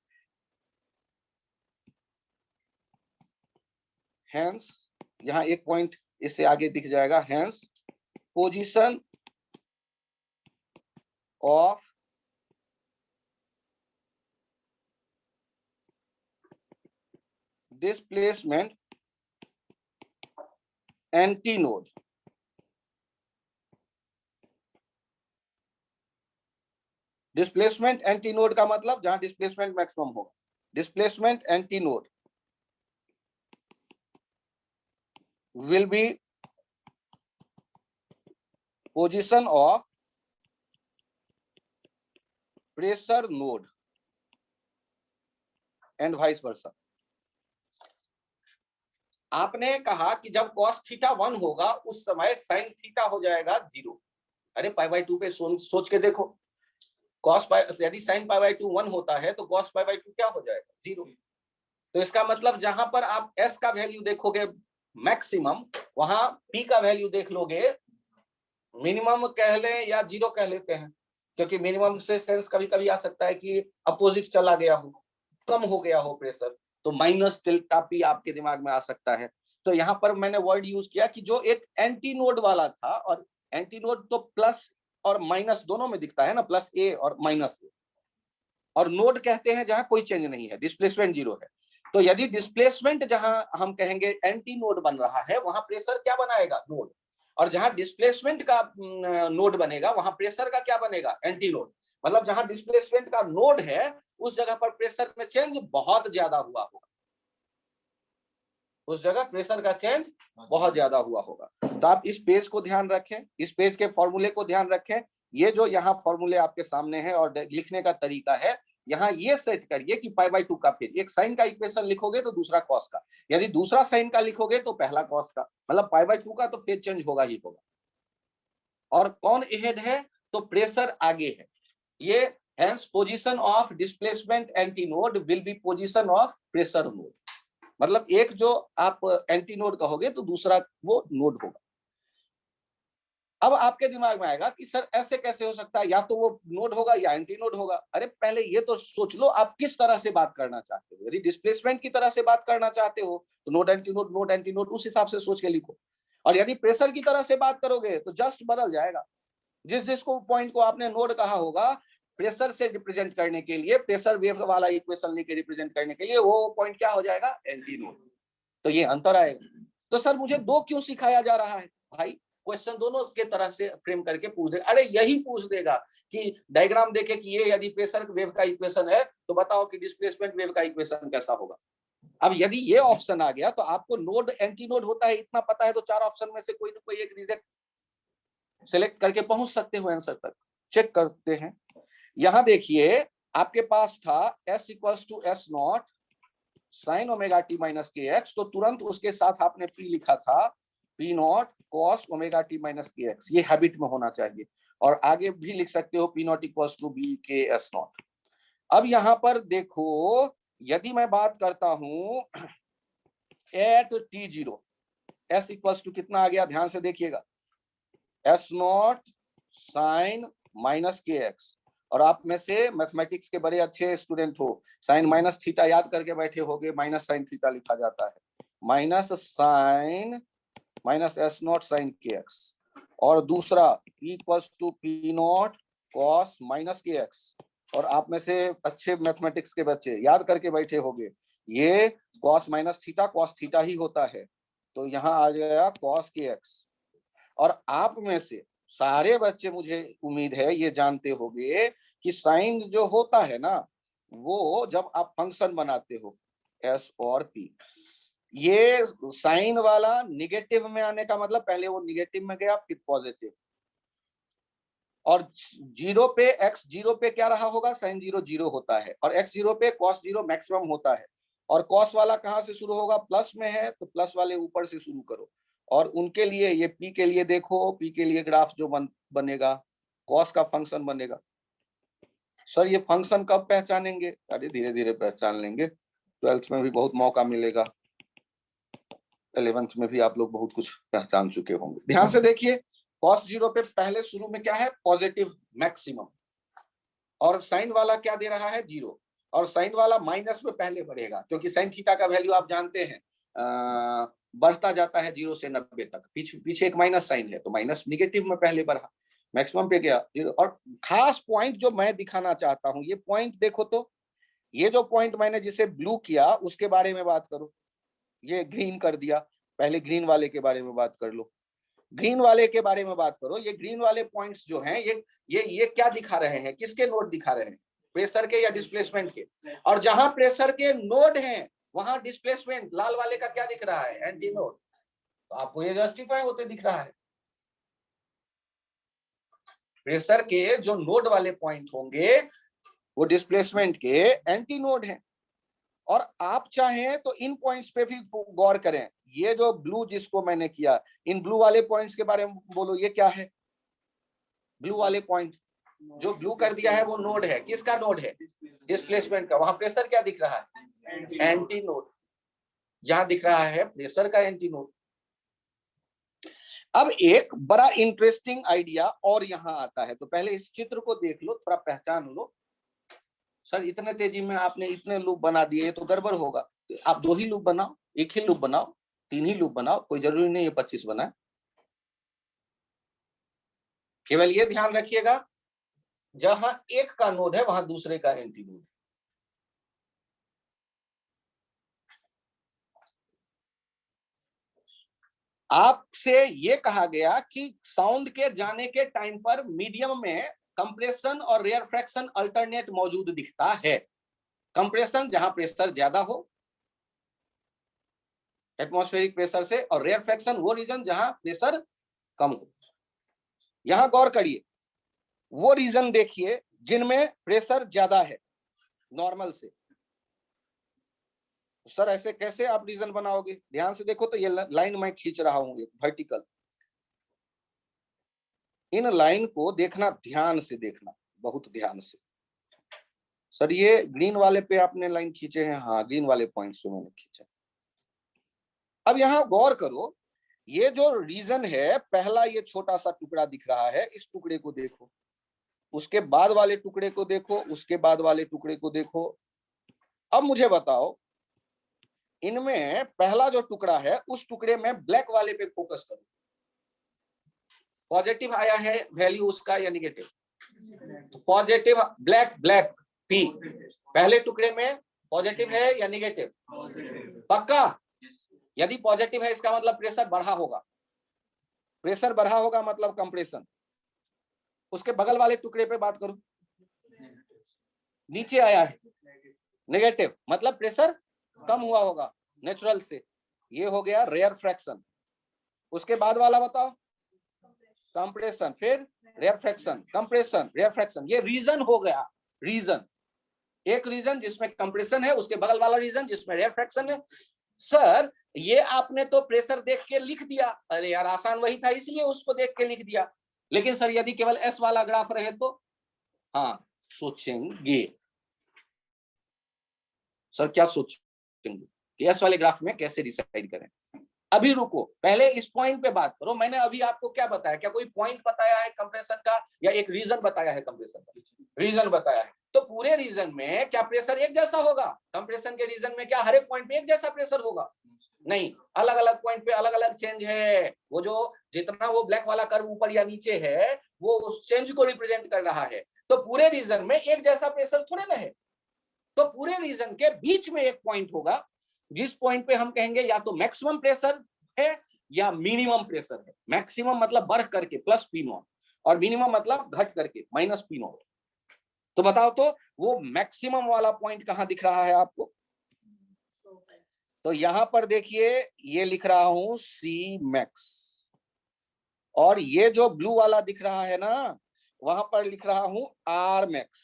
हेंस यहां एक पॉइंट इससे आगे दिख जाएगा, hence position of displacement antinode. Displacement antinode का मतलब जहां डिस्प्लेसमेंट मैक्सिमम होगा, displacement antinode will be position of pressure node and vice versa। आपने कहा कि जब cos थीटा 1 होगा उस समय sin थीटा हो जाएगा 0। अरे पाई बाई 2 पे सोच के देखो, cos पाई, यदि sin पाई बाई 2 1 होता है तो cos पाई बाई 2 क्या हो जाएगा, 0। तो इसका मतलब जहां पर आप s का वैल्यू देखोगे मैक्सिमम, वहां p का वैल्यू देख लोगे मिनिमम कह लें या 0 कह लेते हैं, क्योंकि मिनिमम से सेंस कभी कभी आ सकता है कि अपोजिट चला गया हो, कम हो गया हो प्रेशर, तो माइनस डेल्टा पी आपके दिमाग में आ सकता है। तो यहाँ पर मैंने वर्ड यूज किया कि जो एक एंटी नोड वाला था, और एंटी नोड तो प्लस और माइनस दोनों में दिखता है ना, प्लस ए और माइनस ए, और नोड कहते हैं जहां कोई चेंज नहीं है, डिस्प्लेसमेंट 0 है। तो यदि डिस्प्लेसमेंट जहां हम कहेंगे एंटी नोड बन रहा है, वहां प्रेशर क्या बनाएगा, नोड। और जहां डिस्प्लेसमेंट का नोड बनेगा, वहां प्रेशर का क्या बनेगा, एंटी नोड। मतलब जहां डिस्प्लेसमेंट का नोड है, उस जगह पर प्रेशर में चेंज बहुत ज्यादा हुआ होगा, उस जगह प्रेशर का चेंज बहुत ज्यादा हुआ होगा। तो आप इस पेज को ध्यान रखें, इस पेज के फॉर्मूले को ध्यान रखें। ये जो यहाँ फॉर्मूले आपके सामने है और लिखने का तरीका है, यहाँ ये सेट करिए कि पाई बाई 2 का फेज, एक साइन का इक्वेशन लिखोगे तो दूसरा कॉस का, यदि दूसरा साइन का लिखोगे तो पहला कॉस का, मतलब पाई बाई 2 का तो फेज चेंज होगा ही होगा। और कौन अहेड है, तो प्रेशर आगे है। ये hence position of displacement anti node will be position of pressure node. मतलब एक जो आप एंटी नोड कहोगे तो दूसरा वो नोड होगा। अब आपके दिमाग में आएगा कि सर ऐसे कैसे हो सकता है, या तो वो नोड होगा या एंटी नोड होगा। अरे पहले ये तो सोच लो आप किस तरह से बात करना चाहते हो। यदि डिस्प्लेसमेंट की तरह से बात करना चाहते हो तो node anti node, node anti node, उस हिसाब से सोच के लिखो। और यदि प्रेशर की तरह से बात करोगे तो जस्ट बदल जाएगा। जिस जिसको पॉइंट को आपने नोड कहा होगा, प्रेशर से रिप्रेजेंट करने के लिए, प्रेशर वेव वाला इक्वेशन लेके रिप्रेजेंट करने के लिए, वो पॉइंट क्या हो जाएगा, एंटी नोड। तो ये अंतर आएगा। तो सर मुझे दो क्यों सिखाया जा रहा है, भाई क्वेश्चन दोनों के तरह से फ्रेम करके पूछ दे। अरे यही पूछ देगा कि डायग्राम देखे कि ये यदि प्रेशर वेव का इक्वेशन है तो बताओ कि डिस्प्लेसमेंट वेव का इक्वेशन कैसा होगा। अब यदि ये ऑप्शन आ गया तो आपको नोड एंटी नोड होता है इतना पता है, तो चार ऑप्शन में से कोई ना कोई एक रिजेक्ट सेलेक्ट करके पहुंच सकते हो आंसर तक। चेक करते हैं। यहां देखिए आपके पास था s equals to S naught sine omega T minus के एक्स, तो तुरंत उसके साथ आपने p लिखा था p naught cos omega T minus के एक्स। ये हैबिट में होना चाहिए। और आगे भी लिख सकते हो p naught equals to B K S naught. अब यहां पर देखो, यदि मैं बात करता हूं eight t0, s equals to कितना आ गया, ध्यान से देखिएगा, एस नॉट साइन माइनस के एक्स। और आप में से मैथमेटिक्स के बड़े अच्छे स्टूडेंट हो, साइन माइनस थीटा याद करके बैठे होगे, माइनस साइन थीटा लिखा जाता है, minus sine minus S naught sine K X. और दूसरा equals to P naught cos minus के एक्स। और आप में से अच्छे मैथमेटिक्स के बच्चे याद करके बैठे होंगे, ये cos minus theta cos theta ही होता है, तो यहाँ आ गया कॉस के एक्स। और आप में से सारे बच्चे, मुझे उम्मीद है ये जानते होंगे कि साइन जो होता है ना, वो जब आप फंक्शन बनाते हो एस और पी, ये साइन वाला निगेटिव में आने का मतलब पहले वो निगेटिव में गया फिर पॉजिटिव। और जीरो पे एक्स जीरो पे क्या रहा होगा, साइन जीरो जीरो होता है, और एक्स जीरो पे कॉस जीरो मैक्सिमम होता है। और कॉस वाला कहाँ से शुरू होगा, प्लस में है तो प्लस वाले ऊपर से शुरू करो। और उनके लिए ये पी के लिए देखो, पी के लिए ग्राफ जो बनेगा कॉस का फंक्शन बनेगा। सर ये फंक्शन कब पहचानेंगे, अरे धीरे धीरे पहचान लेंगे, 12th में भी बहुत मौका मिलेगा, 11th में भी आप लोग बहुत कुछ पहचान चुके होंगे। ध्यान से देखिए, कॉस जीरो पे पहले शुरू में क्या है, पॉजिटिव मैक्सिमम, और साइन वाला क्या दे रहा है, जीरो। और साइन वाला माइनस में पहले बढ़ेगा, क्योंकि साइन थीटा का वैल्यू आप जानते हैं बढ़ता जाता है 0 से 90 तक, पीछे एक माइनस साइन है तो माइनस निगेटिव में पहले बढ़ा, मैक्सिमम पे गया 0। और खास पॉइंट जो मैं दिखाना चाहता हूं, ये पॉइंट देखो तो, ये जो पॉइंट मैंने जिसे ब्लू किया उसके बारे में बात करो, ये ग्रीन कर दिया, पहले ग्रीन वाले के बारे में बात कर लो, ग्रीन वाले के बारे में बात करो। ये ग्रीन वाले पॉइंट्स जो हैं, ये क्या दिखा रहे हैं, किसके नोड दिखा रहे हैं, प्रेशर के या डिस्प्लेसमेंट के। और जहां प्रेशर के नोड हैं वहां डिस्प्लेसमेंट लाल वाले का क्या दिख रहा है, एंटी नोड। तो आपको ये जस्टिफाई होते दिख रहा है, प्रेशर के जो नोड वाले पॉइंट होंगे वो डिस्प्लेसमेंट के एंटी नोड हैं। और आप चाहें तो इन पॉइंट्स पे भी गौर करें, ये जो ब्लू जिसको मैंने किया, इन ब्लू वाले पॉइंट्स के बारे में बोलो, ये क्या है, ब्लू वाले पॉइंट, जो ब्लू कर दिया है वो नोड है, किसका नोड है? डिस्प्लेसमेंट का। वहां प्रेशर क्या दिख रहा है? Anti node. यहां दिख रहा है प्रेशर का एंटी नोड। अब एक बड़ा इंटरेस्टिंग आइडिया और यहां आता है, तो पहले इस चित्र को देख लो, थोड़ा पहचान लो। सर इतने तेजी में आपने इतने लूप बना दिए, तो गड़बड़ होगा। तो आप 2 ही लूप बनाओ, 1 ही लूप बनाओ, 3 ही लूप बनाओ, कोई जरूरी नहीं है 25 बनाए। केवल ये ध्यान रखिएगा, जहां एक का नोड है वहां दूसरे का एंटी नोड है। आपसे ये कहा गया कि साउंड के जाने के टाइम पर मीडियम में कंप्रेशन और रेयरफ्रैक्शन अल्टरनेट मौजूद दिखता है। कंप्रेशन जहां प्रेशर ज्यादा हो एटमॉस्फेरिक प्रेशर से, और रेयरफ्रैक्शन वो रीजन जहां प्रेशर कम हो। यहां गौर करिए, वो रीजन देखिए जिनमें प्रेशर ज्यादा है नॉर्मल से। सर ऐसे कैसे आप रीजन बनाओगे? ध्यान से देखो, तो ये लाइन मैं खींच रहा हूं वर्टिकल, इन लाइन को देखना, ध्यान से देखना, बहुत ध्यान से। सर ये ग्रीन वाले पे आपने लाइन खींचे हैं? हाँ, ग्रीन वाले पॉइंट्स पे मैंने खींचा। अब यहां गौर करो, ये जो रीजन है, पहला ये छोटा सा टुकड़ा दिख रहा है, इस टुकड़े को देखो, उसके बाद वाले टुकड़े को देखो, उसके बाद वाले टुकड़े को देखो। अब मुझे बताओ, इनमें पहला जो टुकड़ा है, उस टुकड़े में ब्लैक वाले पे फोकस करो। पॉजिटिव आया है वैल्यू उसका या negative? Positive, black black P, पहले टुकड़े में पॉजिटिव है या निगेटिव? पक्का? यदि पॉजिटिव है इसका मतलब प्रेशर बढ़ा होगा, प्रेशर बढ़ा होगा मतलब कंप्रेशन। उसके बगल वाले टुकड़े पे बात करूं, नीचे आया है नेगेटिव, मतलब प्रेशर कम हुआ होगा नेचुरल से। ये हो गया रेयर फ्रैक्शन। उसके बाद वाला बताओ, कंप्रेशन, फिर rarefaction, compression, rarefaction. ये रीजन हो गया, रीजन। एक रीजन जिसमें कंप्रेशन है, उसके बगल वाला रीजन जिसमें रेयर फ्रैक्शन है। सर ये आपने तो प्रेशर देख के लिख दिया, अरे यार आसान वही था इसलिए उसको देख के लिख दिया। लेकिन सर यदि केवल एस वाला ग्राफ रहे तो? हाँ, सोचेंगे। सर क्या सोचेंगे कि एस वाले ग्राफ में कैसे डिसाइड करें? अभी रुको, पहले इस पॉइंट पे बात करो। मैंने अभी आपको क्या बताया? क्या कोई पॉइंट बताया है कंप्रेशन का, या एक रीजन बताया है कंप्रेशन का? रीजन बताया है। तो पूरे रीजन में क्या प्रेशर एक जैसा होगा? कंप्रेशन के रीजन में क्या हर एक पॉइंट पे एक जैसा प्रेशर होगा? नहीं, अलग अलग पॉइंट पे अलग अलग चेंज है। वो जो जितना वो ब्लैक वाला कर्व ऊपर या नीचे है, वो उस चेंज को रिप्रेजेंट कर रहा है। तो पूरे रीजन में एक जैसा प्रेशर थोड़े ना है। तो पूरे रीजन के बीच में एक पॉइंट होगा, जिस पॉइंट पे हम कहेंगे या तो मैक्सिमम प्रेशर है या मिनिमम प्रेशर है। मैक्सिमम मतलब बढ़ करके प्लस पी नॉट, और मिनिमम मतलब घट करके माइनस पी नॉट। तो बताओ, तो वो मैक्सिमम वाला पॉइंट कहां दिख रहा है आपको? तो यहां पर देखिए, ये लिख रहा हूं सी मैक्स, और ये जो ब्लू वाला दिख रहा है ना, वहां पर लिख रहा हूं आर मैक्स।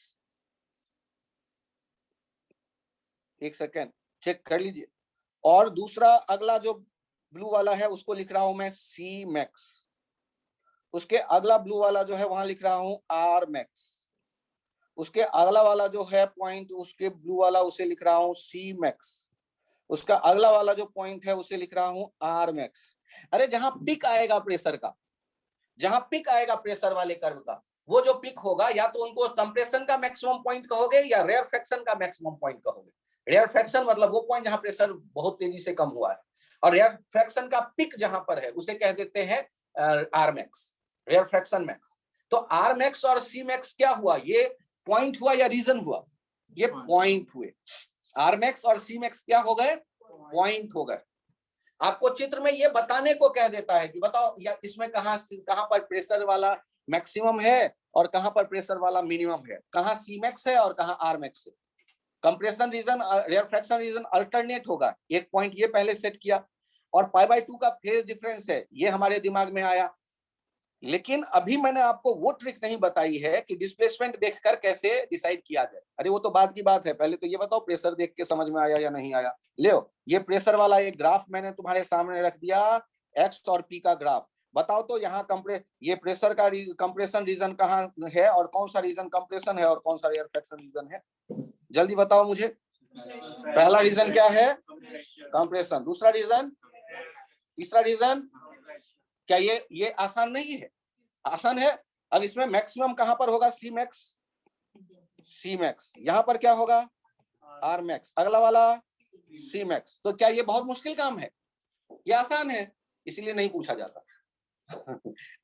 एक सेकेंड चेक कर लीजिए। और दूसरा अगला जो ब्लू वाला है उसको लिख रहा हूं मैं सी मैक्स। उसके अगला ब्लू वाला जो है वहां लिख रहा हूं आर मैक्स। उसके अगला वाला जो है पॉइंट, उसके ब्लू वाला, उसे लिख रहा हूं सी मैक्स। उसका अगला वाला जो पॉइंट है उसे लिख रहा हूं आर मैक्स। अरे जहां पिक आएगा प्रेशर का, जहां पिक आएगा प्रेशर वाले कर्व का, वो जो पिक होगा, या तो उनको कंप्रेशन का मैक्सिमम पॉइंट कहोगे या रेयर फ्रैक्शन का मैक्सिमम पॉइंट कहोगे। रेयर फ्रैक्शन मतलब वो पॉइंट जहां प्रेशर बहुत तेजी से कम हुआ है, और रेयर फ्रैक्शन का पिक जहां पर है उसे कह देते हैं R max, rarefaction max. तो आर मैक्स और सी मैक्स क्या हुआ? ये पॉइंट हुआ या रीजन हुआ? ये पॉइंट हुए। आर मैक्स और सी मैक्स क्या हो गए? पॉइंट हो गए। आपको चित्र में ये बताने को कह देता है कि बताओ या इसमें कहां पर प्रेशर वाला मैक्सिमम है और कहां पर प्रेशर वाला मिनिमम है, कहां सी मैक्स है और कहां आर मैक्स है। Compression region, rarefaction region alternate होगा। एक पॉइंट ये पहले सेट किया, और π/2 का फेज डिफरेंस है, ये हमारे दिमाग में आया। लेकिन अभी मैंने आपको वो ट्रिक नहीं बताई है कि डिस्प्लेसमेंट देखकर कैसे डिसाइड किया जाए। अरे वो तो बाद की बात है, पहले तो ये बताओ प्रेशर देख के समझ में आया या नहीं आया। ले ये प्रेशर वाला एक ग्राफ मैंने तुम्हारे सामने रख दिया, एक्स और पी का ग्राफ। बताओ तो यहाँ ये प्रेशर का कंप्रेशन रीजन कहाँ है और कौन सा रीजन कंप्रेशन है और कौन सा रेयरफैक्शन रीजन है, जल्दी बताओ मुझे। पहला रीजन क्या है, कंप्रेशन। दूसरा रीजन, तीसरा रीजन क्या, ये आसान नहीं है, आसान है। अब इसमें मैक्सिमम कहां पर होगा, सी मैक्स, सी मैक्स। यहां पर क्या होगा, आर मैक्स। अगला वाला सी मैक्स। तो क्या ये बहुत मुश्किल काम है, ये आसान है, इसीलिए नहीं पूछा जाता।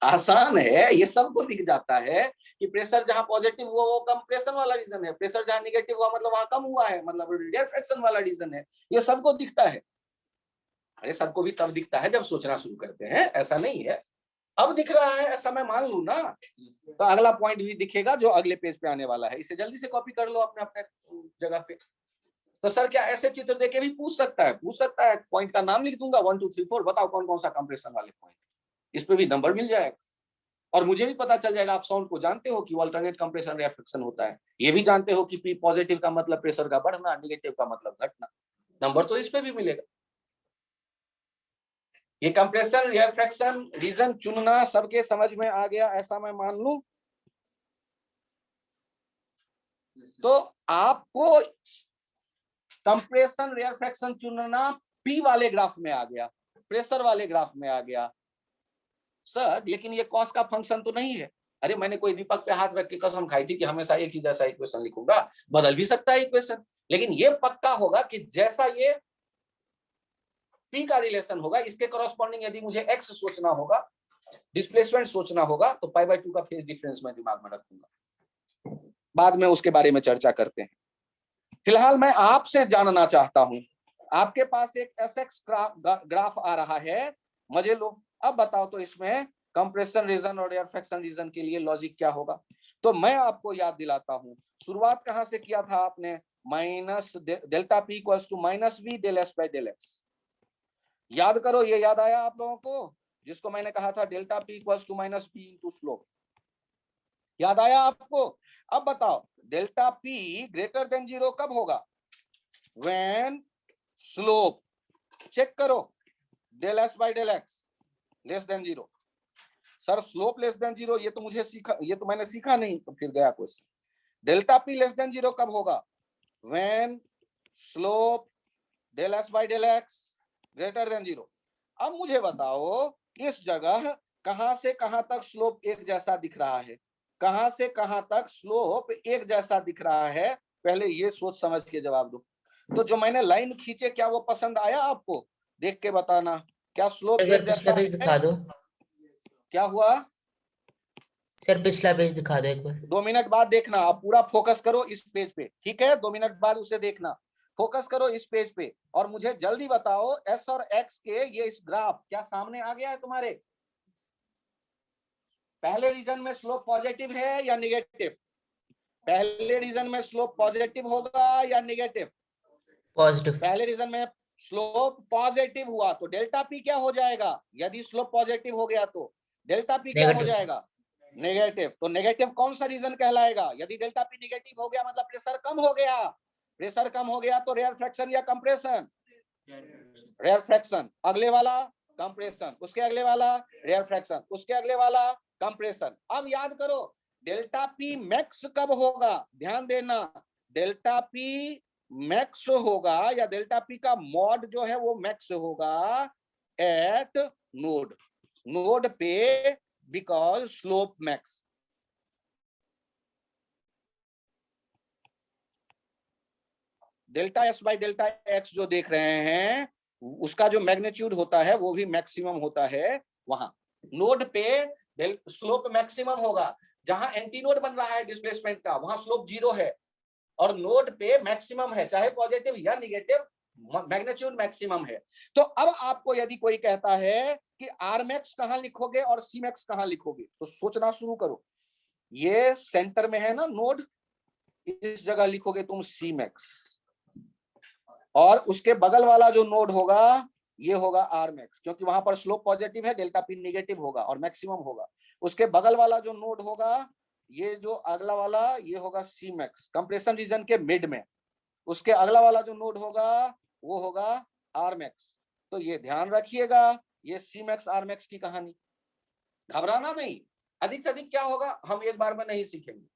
आसान है, ये सबको दिख जाता है कि प्रेशर जहां पॉजिटिव हुआ वो कंप्रेशन वाला रीजन है, प्रेशर जहां नेगेटिव हुआ मतलब वहां कम हुआ है, मतलब रेयरफैक्शन वाला रीजन है। ये सबको दिखता है। अरे सबको भी तब दिखता है जब सोचना शुरू करते हैं, ऐसा नहीं है अब दिख रहा है ऐसा मैं मान लू ना, तो अगला पॉइंट भी दिखेगा जो अगले पेज पे आने वाला है। इसे जल्दी से कॉपी कर लो अपने अपने जगह पे। तो सर क्या ऐसे चित्र देके भी पूछ सकता है, पूछ सकता है। पॉइंट का नाम लिख दूंगा 1 2 3 4, बताओ कौन कौन सा कंप्रेशन वाले पॉइंट, इस पे भी नंबर मिल जाएगा और मुझे भी पता चल जाएगा। आप साउंड को जानते हो कि अल्टरनेट कंप्रेशन रिफ्लेक्शन होता है, ये भी जानते हो कि पी पॉजिटिव का मतलब प्रेशर का बढ़ना, नेगेटिव का मतलब घटना। नंबर तो इस पे भी मिलेगा। ये कंप्रेशन रिफ्लेक्शन रीजन चुनना सबके समझ में आ गया ऐसा मैं मान लूं। तो आपको कंप्रेशन रिफ्लेक्शन चुनना पी वाले ग्राफ में आ गया, प्रेशर वाले ग्राफ में आ गया। सर लेकिन ये कॉस का फंक्शन तो नहीं है। अरे मैंने कोई दीपक पे हाथ रख के कसम खाई थी कि हमेशा एक ही जैसा इक्वेशन लिखूंगा, बदल भी सकता है इक्वेशन, लेकिन ये पक्का होगा कि जैसा ये पी का रिलेशन होगा इसके करस्पॉन्डिंग यदि मुझे एक्स सोचना होगा, डिस्प्लेसमेंट सोचना होगा, तो π/2 का फेज डिफरेंस मैं दिमाग में रखूंगा, बाद में उसके बारे में चर्चा करते हैं। फिलहाल मैं आपसे जानना चाहता हूं, आपके पास एक एसएक्स ग्राफ आ रहा है, मजे लो। अब बताओ तो इसमें कंप्रेशन रीजन और रिफ्लेक्शन रीजन के लिए लॉजिक क्या होगा। तो मैं आपको याद दिलाता हूं, शुरुआत कहां से किया था आपने, minus delta P equals to minus V del S by del X. याद करो, ये याद आया आप लोगों को, जिसको मैंने कहा था delta P equals to minus P into slope, याद आया आपको। अब बताओ डेल्टा पी ग्रेटर देन 0 कब होगा, व्हेन स्लोप, चेक करो, del S by del X less than 0। Sir slope less than 0 ये तो मुझे सीखा, ये तो मैंने सीखा नहीं, तो फिर गया question. Delta P less than 0 कब होगा, when slope del S by del X greater than 0। अब मुझे बताओ इस जगह कहां से कहां तक स्लोप एक जैसा दिख रहा है, कहां से कहां तक स्लोप एक जैसा दिख रहा है, पहले ये सोच समझ के जवाब दो। तो जो मैंने लाइन खींचे क्या वो पसंद आया आपको, देख के बताना, क्या स्लोप एक पिछला जैसा पेज दिखा दो। क्या हुआ सर पिछला पेज दिखा दो एक बार। 2 मिनट बाद देखना, आप पूरा फोकस करो इस पेज पे, ठीक है, 2 मिनट बाद उसे देखना, फोकस करो इस पेज पे और मुझे जल्दी बताओ एस और एक्स के ये इस ग्राफ क्या सामने आ गया है तुम्हारे। पहले रीजन में स्लोप पॉजिटिव है या निगेटिव, पहले रीजन में स्लोप पॉजिटिव होगा या निगेटिव, पॉजिटिव। पहले रीजन में स्लोप पॉजिटिव हुआ तो डेल्टा पी क्या हो जाएगा, यदि स्लोप पॉजिटिव हो गया तो डेल्टा पी क्या हो नेगेटिव। जाएगा, नेगेटिव। तो नेगेटिव कौन सा रीजन कहलाएगा, यदि डेल्टा पी नेगेटिव हो गया मतलब प्रेशर कम हो गया, प्रेशर कम हो गया तो रेयरफैक्शन या कंप्रेशन, रेयरफैक्शन। अगले वाला कंप्रेशन, उसके अगले वाला रेयरफैक्शन, उसके अगले वाला कंप्रेशन। अब याद करो डेल्टा पी मैक्स कब होगा, ध्यान देना, डेल्टा पी मैक्स होगा या डेल्टा पी का मॉड जो है वो मैक्स होगा एट नोड, नोड पे, because slope max. Delta S by delta x जो देख रहे हैं उसका जो मैग्नीट्यूड होता है वो भी मैक्सिमम होता है वहां, नोड पे स्लोप मैक्सिमम होगा, जहां एंटी नोड बन रहा है डिस्प्लेसमेंट का वहां स्लोप 0 है और नोड पे मैक्सिमम है, चाहे पॉजिटिव या निगेटिव, मैग्नीट्यूड मैक्सिमम है। तो अब आपको यदि कोई कहता है कि आर मैक्स कहां लिखोगे और सी मैक्स कहां लिखोगे, तो सोचना शुरू करो। ये सेंटर में है ना नोड, इस जगह लिखोगे तुम सी मैक्स, और उसके बगल वाला जो नोड होगा ये होगा आर मैक्स, क्योंकि वहां पर स्लोप पॉजिटिव है, डेल्टा पी नेगेटिव होगा और मैक्सिमम होगा। उसके बगल वाला जो नोड होगा, ये जो अगला वाला ये होगा सी मैक्स, कंप्रेशन रीजन के मिड में। उसके अगला वाला जो नोड होगा वो होगा आर मैक्स। तो ये ध्यान रखिएगा, ये सी मैक्स आर मैक्स की कहानी। घबराना नहीं, अधिक से अधिक क्या होगा हम एक बार में नहीं सीखेंगे।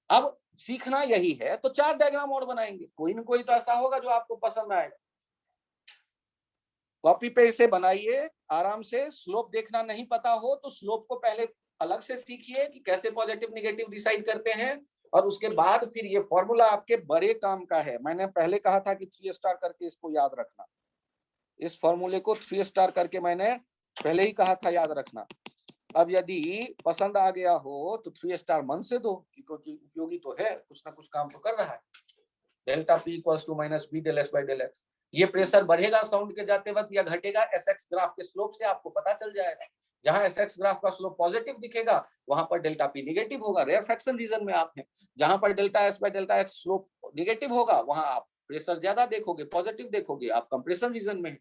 अब सीखना यही है तो 4 डायग्राम और बनाएंगे, कोई ना कोई तो ऐसा होगा जो आपको पसंद आएगा। कॉपी पे इसे बनाइए आराम से। स्लोप देखना नहीं पता हो तो स्लोप को पहले अलग से सीखिए कि कैसे पॉजिटिव निगेटिव डिसाइड करते हैं, और उसके बाद फिर ये फॉर्मूला आपके बड़े काम का है। मैंने पहले कहा था कि 3 स्टार करके इसको याद रखना, इस फॉर्मूले को 3 स्टार करके मैंने पहले ही कहा था याद रखना। अब यदि पसंद आ गया हो तो 3 स्टार मन से दो, क्योंकि उपयोगी तो है, कुछ ना कुछ काम तो कर रहा है। Delta P equals to minus B del S by del X. ये प्रेशर बढ़ेगा साउंड के जाते वक्त या घटेगा, एस एक्स ग्राफ के स्लोप से आपको पता चल जाएगा। जहां एस एक्स ग्राफ का स्लोप पॉजिटिव दिखेगा वहां पर डेल्टा पी निगेटिव होगा, रेयर फ्रैक्शन रीजन में आप हैं। जहां पर delta S by delta X slope negative होगा वहां आप प्रेशर ज्यादा देखोगे, पॉजिटिव देखोगे, आप कंप्रेशन रीजन में है।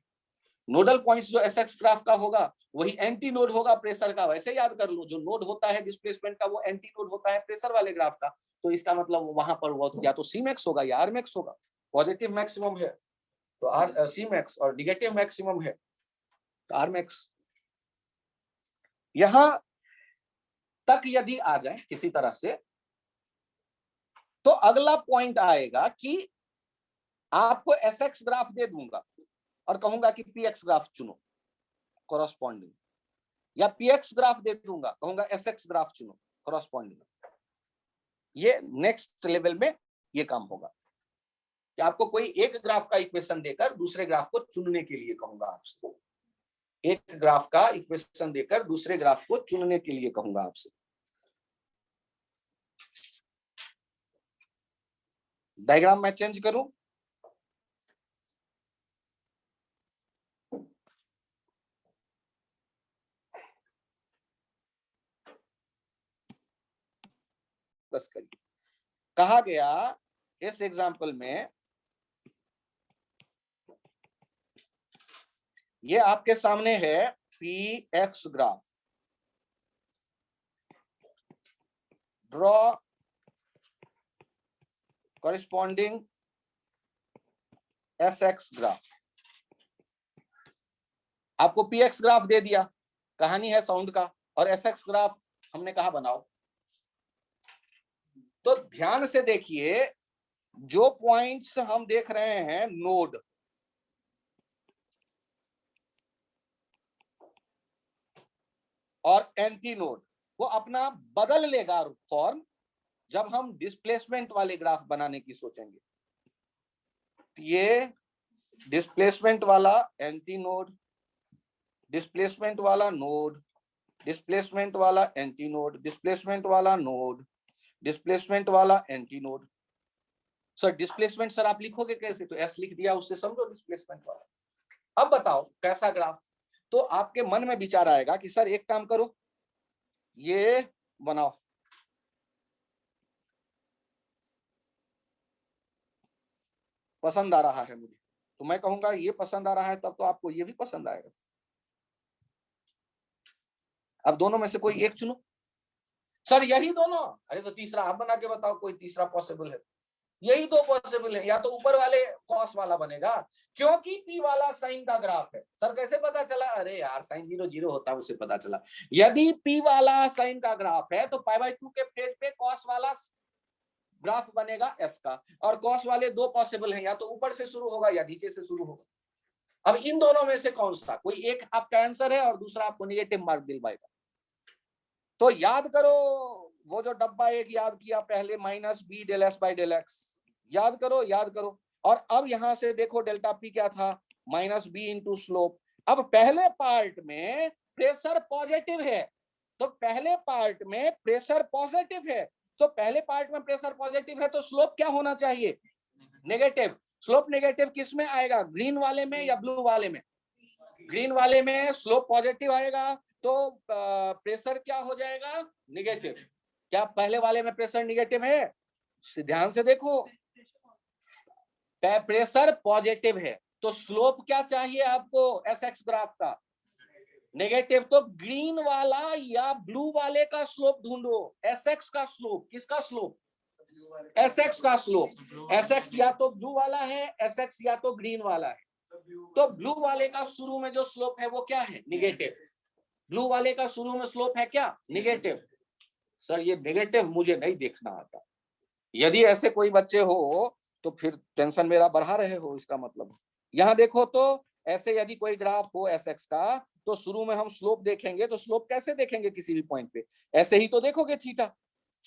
नोडल पॉइंट्स जो एस एक्स ग्राफ का होगा वही एंटी नोड होगा प्रेशर का, वैसे याद कर लो। जो नोड होता है डिस्प्लेसमेंट का वो एंटी नोड होता है प्रेशर वाले ग्राफ का, तो इसका मतलब वहां पर वो या तो सी मैक्स होगा या आर मैक्स होगा। पॉजिटिव मैक्सिमम है तो आर सी मैक्स, और निगेटिव मैक्सिमम है तो आर मैक्स। यहां तक यदि आ जाए किसी तरह से तो अगला पॉइंट आएगा कि आपको एस एक्स ग्राफ दे दूंगा और कहूंगा कि पी एक्स ग्राफ चुनो कॉरस्पॉन्डिंग, या पी एक्स ग्राफ दे दूंगा कहूंगा एस एक्स ग्राफ चुनो कॉरस्पॉन्डिंग। ये नेक्स्ट लेवल में ये काम होगा कि आपको कोई एक ग्राफ का इक्वेशन देकर दूसरे ग्राफ को चुनने के लिए कहूंगा आपसे, एक ग्राफ का इक्वेशन देकर दूसरे ग्राफ को चुनने के लिए कहूंगा आपसे। डायग्राम मैं चेंज करूं, बस करिए। कहा गया इस एग्जांपल में ये आपके सामने है P x graph, draw corresponding S X graph. आपको पी एक्स ग्राफ दे दिया, कहानी है साउंड का, और एस एक्स ग्राफ हमने कहा बनाओ। तो ध्यान से देखिए, जो पॉइंट्स हम देख रहे हैं नोड, और एंटी नोड, वो अपना बदल लेगा फॉर्म जब हम डिस्प्लेसमेंट वाले ग्राफ बनाने की सोचेंगे। ये डिस्प्लेसमेंट वाला एंटी नोड, डिस्प्लेसमेंट वाला नोड, डिस्प्लेसमेंट वाला एंटी नोड, डिस्प्लेसमेंट वाला नोड, डिस्प्लेसमेंट वाला anti node. Sir displacement sir आप लिखोगे कैसे? तो एस लिख दिया, उससे समझो डिस्प्लेसमेंट वाला। अब बताओ कैसा ग्राफ? तो आपके मन में विचार आएगा कि सर एक काम करो, ये बनाओ, पसंद आ रहा है मुझे, तो मैं कहूंगा ये पसंद आ रहा है, तब तो आपको ये भी पसंद आएगा। अब दोनों में से कोई एक चुनो। सर यही दोनों? अरे तो तीसरा आप बना के बताओ, कोई तीसरा पॉसिबल है? यही दो पॉसिबल है, या तो ऊपर वाले कॉस वाला बनेगा, क्योंकि पी वाला साइन का ग्राफ है। सर कैसे पता चला? अरे यार साइन 0 0 होता है, उससे पता चला। यदि पी वाला साइन का ग्राफ है तो π/2 के फेज पे कॉस वाला ग्राफ बनेगा एस का, और कॉस वाले दो पॉसिबल हैं, या तो ऊपर से शुरू होगा या नीचे से शुरू होगा। अब इन दोनों में से कौन सा? कोई एक आपका आंसर है और दूसरा आपको नेगेटिव मार्क दिलवाएगा। तो याद करो, वो जो डब्बा एक याद किया पहले, minus B del S by del X, याद करो याद करो। और अब यहां से देखो डेल्टा पी क्या था? Minus B into slope. अब पहले पार्ट में प्रेशर पॉजिटिव है, तो पहले पार्ट में प्रेशर पॉजिटिव है, तो पहले पार्ट में प्रेशर पॉजिटिव है तो स्लोप क्या होना चाहिए? नेगेटिव। स्लोप नेगेटिव किस में आएगा? ग्रीन वाले में या ब्लू वाले में? ग्रीन वाले में स्लोप पॉजिटिव आएगा तो प्रेशर क्या हो जाएगा? नेगेटिव। क्या पहले वाले में प्रेशर नेगेटिव है? ध्यान से देखो, प्रेशर पॉजिटिव है तो स्लोप क्या चाहिए आपको एस एक्स ग्राफ का? नेगेटिव। तो ग्रीन वाला या ब्लू वाले का स्लोप ढूंढो। एस एक्स का स्लोप, किसका स्लोप? एस एक्स का स्लोप। एस एक्स या तो ब्लू वाला है, एस एक्स या तो ग्रीन वाला है। तो ब्लू वाले का शुरू में जो स्लोप है वो क्या है? नेगेटिव। ब्लू वाले का शुरू में स्लोप है क्या? नेगेटिव। सर ये नेगेटिव मुझे नहीं देखना आता। यदि ऐसे कोई बच्चे हो तो फिर टेंशन मेरा बढ़ा रहे हो, इसका मतलब। यहाँ देखो तो ऐसे यदि कोई ग्राफ हो एस एक्स का, तो शुरू में हम स्लोप देखेंगे, तो स्लोप कैसे देखेंगे किसी भी पॉइंट पे? ऐसे ही तो देखोगे थीटा,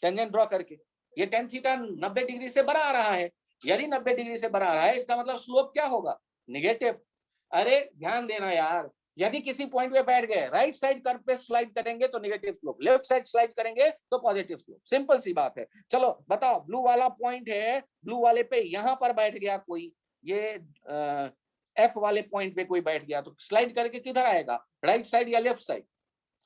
टेंजेंट ड्रॉ करके। ये टेन थीटा 90 डिग्री से बड़ा आ रहा है। यदि 90 डिग्री से बड़ा आ रहा है, इसका मतलब स्लोप क्या होगा? नेगेटिव। अरे ध्यान देना यार, यदि किसी पॉइंट पे बैठ गए, राइट साइड कर्व पे स्लाइड करेंगे तो negative slope, left side slide करेंगे तो पॉजिटिव स्लोप। सिंपल सी बात है। चलो बताओ, ब्लू वाला पॉइंट है, ब्लू वाले पे यहां पर बैठ गया कोई, ये एफ वाले पॉइंट पे कोई बैठ गया, तो स्लाइड करके किधर आएगा? राइट साइड या लेफ्ट साइड?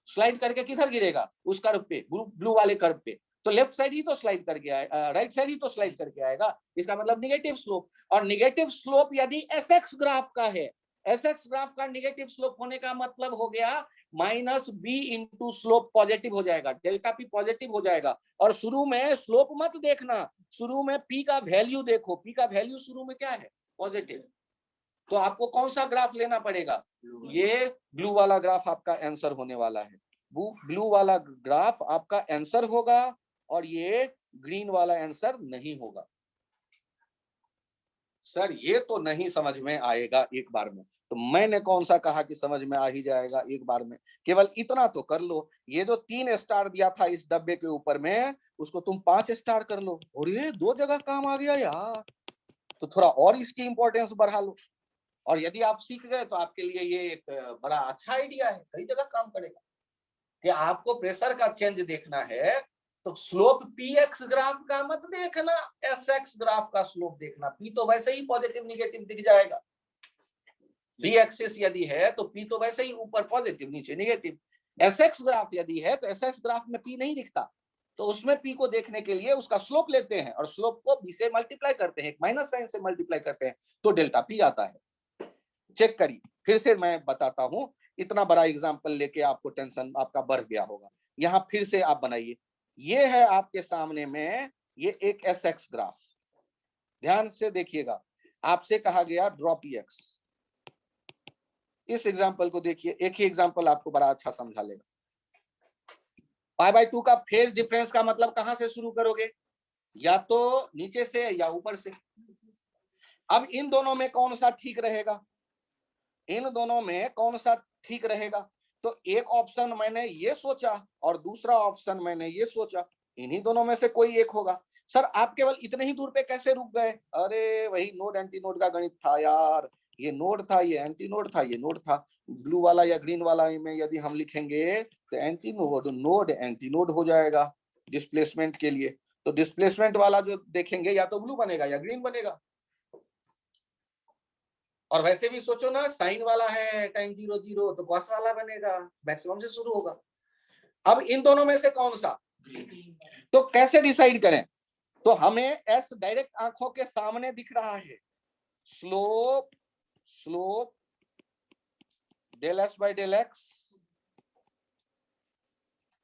स्लाइड करके किधर गिरेगा? उस कर्व पे, ब्लू वाले कर्व पे। तो लेफ्ट साइड ही तो स्लाइड करके आएगा, राइट साइड ही तो स्लाइड करके आएगा। इसका मतलब निगेटिव स्लोप। और निगेटिव स्लोप यदि एस एक्स ग्राफ का है, एस एक्स ग्राफ का निगेटिव स्लोप होने का मतलब हो गया minus B into slope positive हो जाएगा, डेल्टा पी पॉजिटिव हो जाएगा। और शुरू में स्लोप मत देखना, शुरू में पी का वैल्यू देखो। पी का वैल्यू शुरू में क्या है? पॉजिटिव। तो आपको कौन सा ग्राफ लेना पड़ेगा? ये ब्लू वाला ग्राफ आपका आंसर होने वाला है। ब्लू वाला ग्राफ आपका आंसर होगा और ये ग्रीन वाला आंसर नहीं होगा। सर ये तो नहीं समझ में आएगा एक बार में। तो मैंने कौन सा कहा कि समझ में आ ही जाएगा एक बार में? केवल इतना तो कर लो, ये जो 3 स्टार दिया था इस डब्बे के ऊपर में, उसको तुम 5 स्टार कर लो। और ये 2 जगह काम आ गया यार, तो थोड़ा और इसकी इंपॉर्टेंस बढ़ा लो। और यदि आप सीख गए तो आपके लिए ये एक बड़ा अच्छा आइडिया है, कई जगह काम करेगा। कि आपको प्रेशर का चेंज देखना है तो स्लोप पी एक्स ग्राफ का मत देखना, एस एक्स ग्राफ का स्लोप देखना। पी तो वैसे ही पॉजिटिव निगेटिव दिख जाएगा। पी एक्सिस यदि है तो पी तो वैसे ही ऊपर पॉजिटिव नीचे निगेटिव। एस एक्स ग्राफ यदि है तो एस एक्स ग्राफ में पी नहीं दिखता, तो उसमें पी को देखने के लिए उसका स्लोप लेते हैं और स्लोप को बी से मल्टीप्लाई करते हैं, एक माइनस साइन से मल्टीप्लाई करते हैं, तो डेल्टा पी आता है। चेक करिए, फिर से मैं बताता हूं। इतना बड़ा एग्जांपल लेके आपको टेंशन आपका बढ़ गया होगा। यहां फिर से आप बनाइए। ये है आपके सामने में ये एक एस एक्स ग्राफ, ध्यान से देखिएगा। आपसे कहा गया ड्रॉ पी एक्स। इस एग्जांपल को देखिए, एक ही एग्जांपल आपको बड़ा अच्छा समझा लेगा। π/2 का फेज डिफरेंस का मतलब कहां से शुरू करोगे? या तो नीचे से या ऊपर से। अब इन दोनों में कौन सा ठीक रहेगा? इन दोनों में कौन सा ठीक रहेगा? तो एक ऑप्शन मैंने ये सोचा और दूसरा ऑप्शन मैंने ये सोचा, इन्हीं दोनों में से कोई एक होगा। सर आप केवल इतने ही दूर पे कैसे रुक गए? अरे वही नोड एंटी नोड का गणित था यार। ये नोड था, ये एंटी नोड था, ये नोड था। ब्लू वाला या ग्रीन वाला में यदि हम लिखेंगे तो anti node node anti node हो जाएगा डिस्प्लेसमेंट के लिए। तो डिस्प्लेसमेंट वाला जो देखेंगे या तो ब्लू बनेगा या ग्रीन बनेगा। और वैसे भी सोचो ना, साइन वाला है टाइम 0 0 तो कॉस वाला बनेगा, मैक्सिमम से शुरू होगा। अब इन दोनों में से कौन सा? तो कैसे डिसाइड करें? तो हमें एस डायरेक्ट आंखों के सामने दिख रहा है। Slope slope del S by del X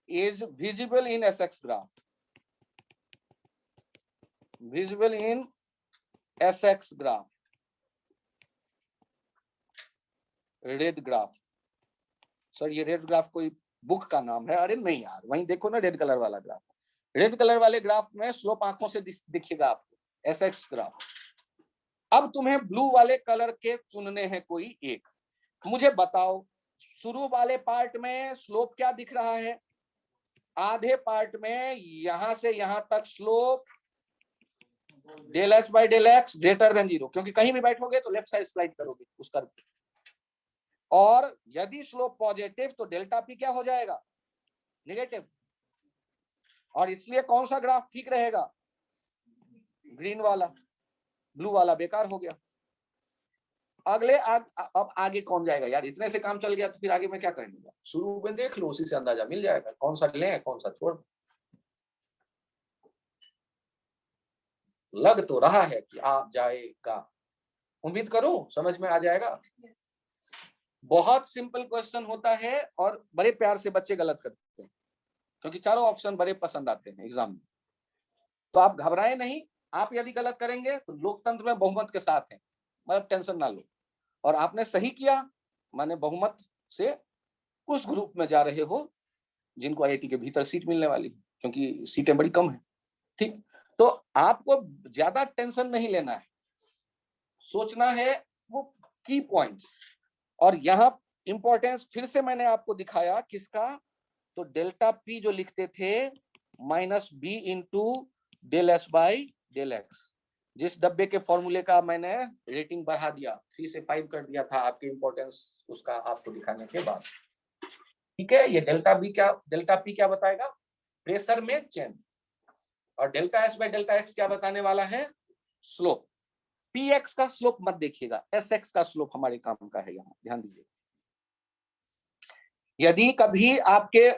is visible in S X graph, visible in S X graph, red graph. Sir ये रेड ग्राफ कोई बुक का नाम है? अरे नहीं यार, वहीं देखो ना रेड कलर वाला ग्राफ। रेड कलर वाले ग्राफ में स्लोप आंखों से दिखेगा आपको, एस एक्स ग्राफ। अब तुम्हें ब्लू वाले कलर के चुनने हैं कोई एक। मुझे बताओ, शुरू वाले पार्ट में स्लोप क्या दिख रहा है? आधे पार्ट में यहां से यहां तक slope del S by del X greater than 0, क्योंकि कहीं भी बैठोगे तो लेफ्ट साइड स्लाइड करोगे उस कर्व पे। और यदि स्लोप पॉजिटिव तो डेल्टा पी क्या हो जाएगा? नेगेटिव। और इसलिए कौन सा ग्राफ ठीक रहेगा? ग्रीन वाला। ब्लू वाला बेकार हो गया। अब आगे कौन जाएगा यार? इतने से काम चल गया तो फिर आगे मैं क्या करूंगा? शुरू में देख लो, उसी से अंदाजा मिल जाएगा कौन सा लें कौन सा छोड़। लग तो रहा है कि आ जाएगा, उम्मीद करूं समझ में आ जाएगा। बहुत सिंपल क्वेश्चन होता है और बड़े प्यार से बच्चे गलत करते हैं, क्योंकि चारों ऑप्शन बड़े पसंद आते हैं एग्जाम में। तो आप घबराए नहीं, आप यदि गलत करेंगे तो लोकतंत्र में बहुमत के साथ है, मतलब टेंशन ना लो। और आपने सही किया, माने बहुमत से उस ग्रुप में जा रहे हो जिनको आईआईटी के भीतर सीट मिलने वाली है, क्योंकि सीटें बड़ी कम है। ठीक, तो आपको ज्यादा टेंशन नहीं लेना है, सोचना है वो की पॉइंट्स। और यहाँ इंपॉर्टेंस फिर से मैंने आपको दिखाया किसका, तो डेल्टा पी जो लिखते थे minus B into del S by del X, जिस डब्बे के फॉर्मूले का मैंने रेटिंग बढ़ा दिया, 3 से 5 कर दिया था आपके इंपॉर्टेंस उसका आपको दिखाने के बाद। ठीक है, ये डेल्टा पी क्या बताएगा, प्रेशर में चेंज, और delta S by delta x क्या बताने वाला है, स्लोप। पी एक्स का स्लोप मत देखिएगा, एस एक्स का स्लोप हमारे काम का है, यहाँ ध्यान दीजिए। यदि कभी आपके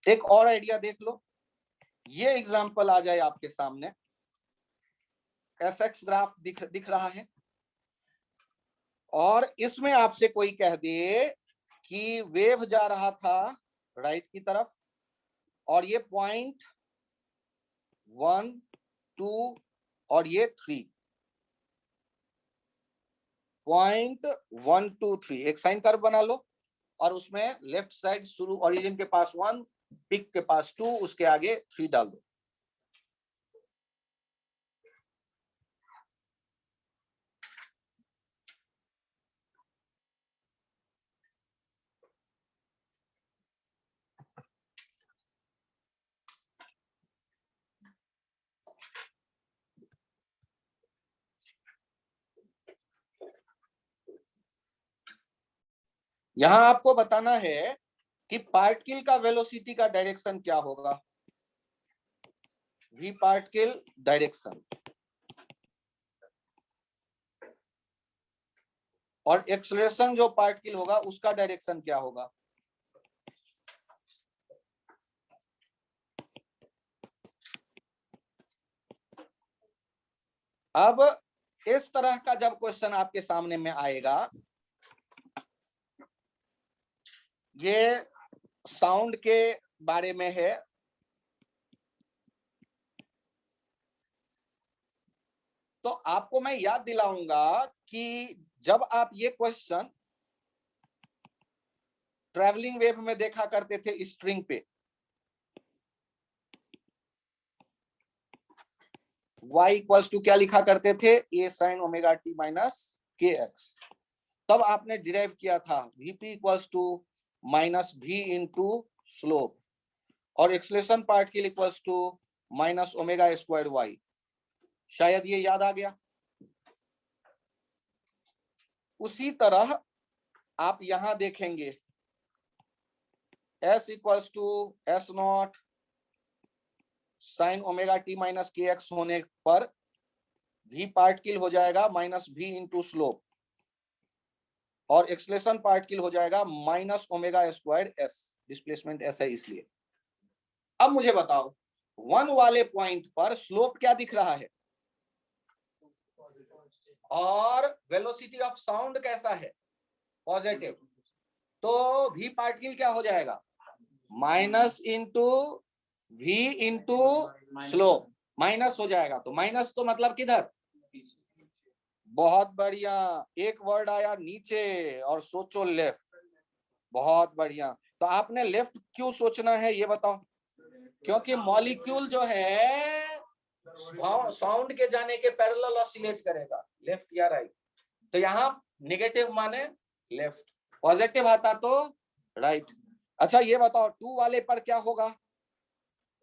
एक और आइडिया देख लो, ये एग्जांपल आ जाए आपके सामने, एस एक्स ग्राफ दिख रहा है, और इसमें आपसे कोई कह दे कि वेव जा रहा था राइट की तरफ, और ये पॉइंट 1 2 और ये 3, पॉइंट 1 2 3 एक साइन कर्व बना लो, और उसमें लेफ्ट साइड शुरू ओरिजिन के पास 1, पिक के पास 2, उसके आगे 3 डाल दो। यहां आपको बताना है कि पार्टिकल का वेलोसिटी का डायरेक्शन क्या होगा, वी पार्टिकल डायरेक्शन, और एक्सेलरेशन जो पार्टिकल होगा उसका डायरेक्शन क्या होगा। अब इस तरह का जब क्वेश्चन आपके सामने में आएगा, ये साउंड के बारे में है, तो आपको मैं याद दिलाऊंगा कि जब आप ये क्वेश्चन ट्रैवलिंग वेव में देखा करते थे स्ट्रिंग पे, y इक्वल्स टू क्या लिखा करते थे, a sin omega t minus के एक्स, तब आपने डिराइव किया था vp equals to minus v into slope, और acceleration particle equals to minus omega square y, शायद ये याद आ गया। उसी तरह आप यहां देखेंगे s equals to S naught sine omega T minus के एक्स होने पर v पार्टिकल हो जाएगा माइनस v इंटू स्लोप, और एक्सलेशन पार्टिकल हो जाएगा minus omega square s, displacement s है इसलिए। अब मुझे बताओ 1 वाले पॉइंट पर स्लोप क्या दिख रहा है, और वेलोसिटी ऑफ साउंड कैसा है, पॉजिटिव, तो v पार्टिकल क्या हो जाएगा, minus into v into slope, minus हो जाएगा, तो माइनस तो मतलब किधर, बहुत बढ़िया, एक वर्ड आया नीचे, और सोचो लेफ्ट, बहुत बढ़िया। तो आपने लेफ्ट क्यों सोचना है ये बताओ, क्योंकि मॉलिक्यूल जो है साउंड के जाने के पैरेलल ऑसिलेट करेगा, लेफ्ट या राइट, तो यहाँ नेगेटिव माने लेफ्ट, पॉजिटिव आता तो राइट। अच्छा ये बताओ 2 वाले पर क्या होगा,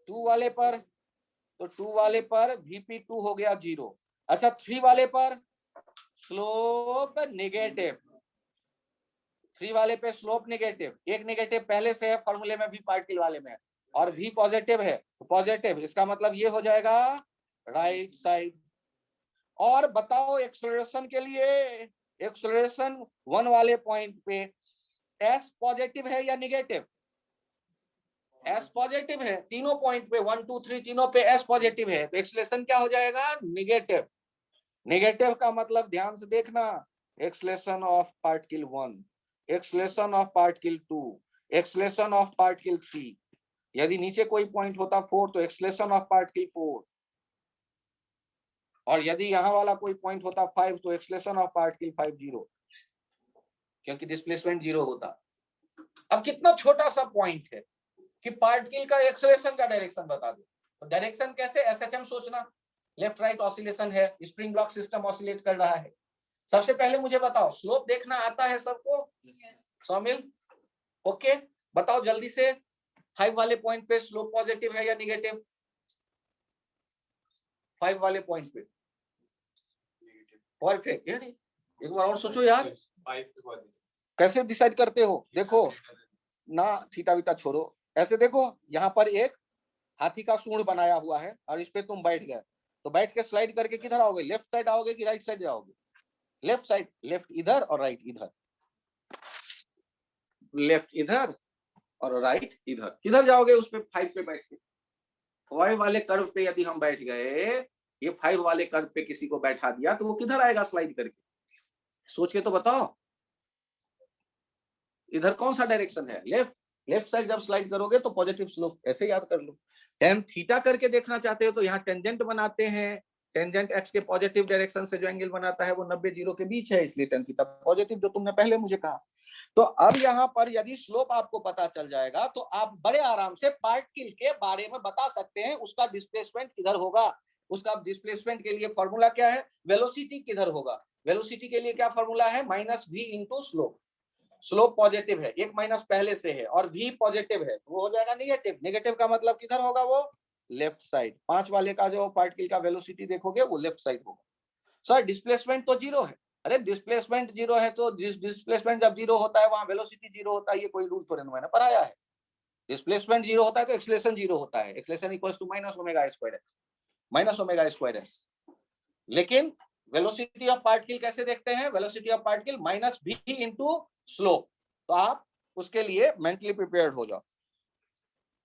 2 वाले पर, तो 2 वाले पर Vp2 हो गया 0। अच्छा 3 वाले पर स्लोप नेगेटिव, 3 वाले पे स्लोप नेगेटिव, एक नेगेटिव पहले से है फॉर्मूले में भी पार्टिकल वाले में, और V पॉजिटिव है, पॉजिटिव, इसका मतलब ये हो जाएगा राइट साइड। और बताओ एक्सेलरेशन के लिए, एक्सेलरेशन 1 वाले पॉइंट पे S पॉजिटिव है या नेगेटिव, S पॉजिटिव है, तीनों पॉइंट पे 1 2 3 तीनों पे S पॉजिटिव है, तो एक्सेलरेशन क्या हो जाएगा, नेगेटिव। नेगेटिव का मतलब ध्यान से देखना, acceleration of particle 1, acceleration of particle 2, acceleration of particle 3, यदि नीचे कोई पॉइंट होता 4 तो एक्सेलरेशन ऑफ पार्टिकल 4, और यदि यहाँ वाला कोई पॉइंट होता 5 तो एक्सलेशन ऑफ पार्टिकल 5 0, क्योंकि डिस्प्लेसमेंट 0 होता। अब कितना छोटा सा पॉइंट है कि पार्टिकल का एक्सलेशन का डायरेक्शन बता दो। तो डायरेक्शन कैसे, एसएचएम सोचना, लेफ्ट राइट ऑसिलेशन है, स्प्रिंग ब्लॉक सिस्टम ऑसिलेट कर रहा है। सबसे पहले मुझे बताओ, स्लोप देखना आता है सबको? शामिल? ओके, बताओ जल्दी से, 5 वाले पॉइंट पे स्लोप पॉजिटिव है या निगेटिव? 5 वाले पॉइंट पे परफेक्ट। एक बार और सोचो यार, कैसे डिसाइड करते हो? देखो ना, थीटा बीटा छोड़ो, ऐसे देखो, यहाँ पर एक हाथी का सूंड बनाया हुआ है और इस पे तुम बैठ गए, तो बैठ के स्लाइड करके किधर आओगे? लेफ्ट साइड आओगे कि राइट साइड जाओगे? लेफ्ट साइड, लेफ्ट इधर और राइट इधर, लेफ्ट इधर और राइट इधर। किधर जाओगे? उस पे 5 पे बैठ के। 5 वाले कर्व पे यदि हम बैठ गए, ये 5 वाले कर्व पे किसी को बैठा दिया तो वो किधर आएगा स्लाइड करके? सोच के तो बताओ, इधर कौन सा डायरेक्शन है? लेफ्ट। लेफ्ट साइड जब स्लाइड करोगे तो पॉजिटिव स्लोप, ऐसे याद कर लो। टेन थीटा करके देखना चाहते हो तो यहाँ टेंजेंट बनाते हैं, टेंजेंट एक्स के पॉजिटिव डायरेक्शन से जो एंगल बनाता है वो 90 0 के बीच है, इसलिए टेन थीटा पॉजिटिव, जो तुमने पहले मुझे कहा। तो अब यहाँ पर यदि स्लोप आपको पता चल जाएगा तो आप बड़े आराम से पार्टिकल के बारे में बता सकते हैं, उसका डिस्प्लेसमेंट किधर होगा। उसका डिस्प्लेसमेंट के लिए फॉर्मूला क्या है? वेलोसिटी किधर होगा? वेलोसिटी के लिए क्या फॉर्मूला है? Minus v into slope. Slope positive है, एक माइनस पहले से है, और v पॉजिटिव है, वो हो जाएगा निगेटिव। निगेटिव का मतलब किधर होगा? वो लेफ्ट साइड। 5 वाले का जो पार्टिकल का वेलोसिटी देखोगे वो लेफ्ट साइड होगा। सर डिस्प्लेसमेंट तो 0 है। अरे डिस्प्लेसमेंट 0 है तो डिस्प्लेसमेंट जब 0 होता है वहां वेलोसिटी 0 होता है, ये कोई रूल थोड़े मैंने पढ़ाया है। डिस्प्लेसमेंट 0 होता है तो एक्सेलरेशन 0 होता है। Acceleration equals to minus omega square X, minus omega square S. लेकिन वेलोसिटी ऑफ पार्टिकल कैसे देखते हैं? Velocity of particle minus v into slope. तो आप उसके लिए मेंटली प्रिपेयर्ड हो जाओ।